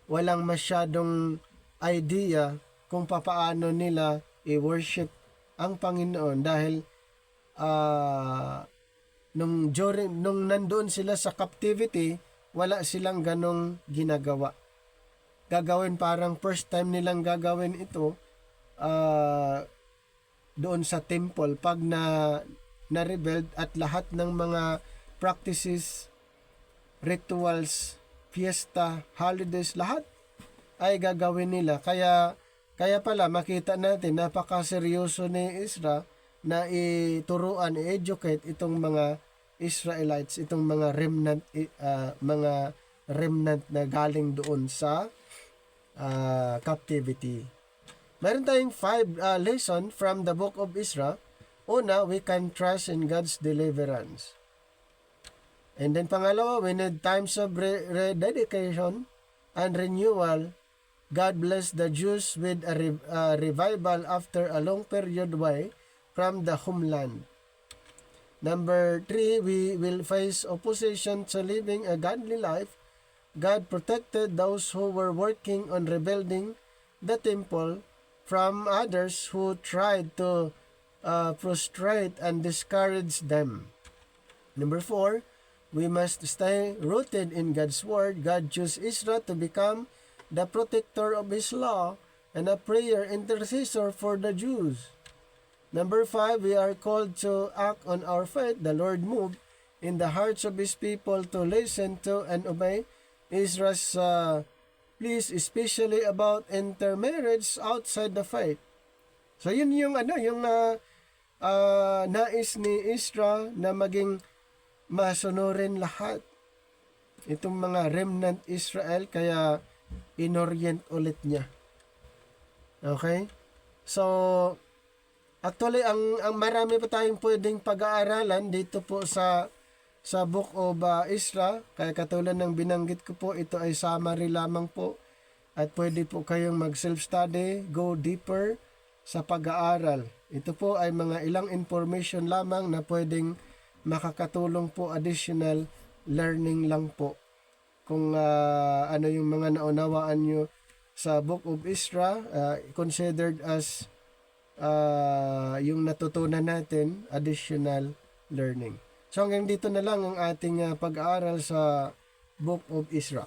walang masyadong idea kung papaano nila i-worship ang Panginoon dahil nung nandoon sila sa captivity, wala silang ganong ginagawa. Gagawin parang first time nilang gagawin ito doon sa temple pag na-rebuild at lahat ng mga practices, rituals, fiesta, holidays, lahat ay gagawin nila. Kaya pala makita natin napakaseryoso ni Ezra na ituruan, i-educate itong mga Israelites, itong mga remnant na galing doon sa captivity. Meron tayong 5 lesson from the book of Ezra. Una, we can trust in God's deliverance. And then pangalawa, we need times of rededication and renewal. God blessed the Jews with a revival after a long period away from the homeland. Number 3, we will face opposition to living a godly life. God protected those who were working on rebuilding the temple from others who tried to frustrate and discourage them. Number 4, we must stay rooted in God's word. God chose Israel to become the protector of His law and a prayer intercessor for the Jews. Number 5, we are called to act on our faith. The Lord moved in the hearts of His people to listen to and obey Ezra's pleas, especially about intermarriage outside the faith. So yun yung nais ni Ezra na maging masunurin lahat itong mga remnant Israel, kaya inorient ulit niya. Okay? So, actually, ang marami pa tayong pwedeng pag-aaralan dito po sa book of Ezra. Kaya katulad ng binanggit ko po, ito ay summary lamang po. At pwede po kayong mag-self-study, go deeper sa pag-aaral. Ito po ay mga ilang information lamang na pwedeng makakatulong po, additional learning lang po. Kung ano yung mga naunawaan nyo sa Book of Ezra, considered as yung natutunan natin, additional learning. So hanggang dito na lang ang ating pag-aaral sa Book of Ezra.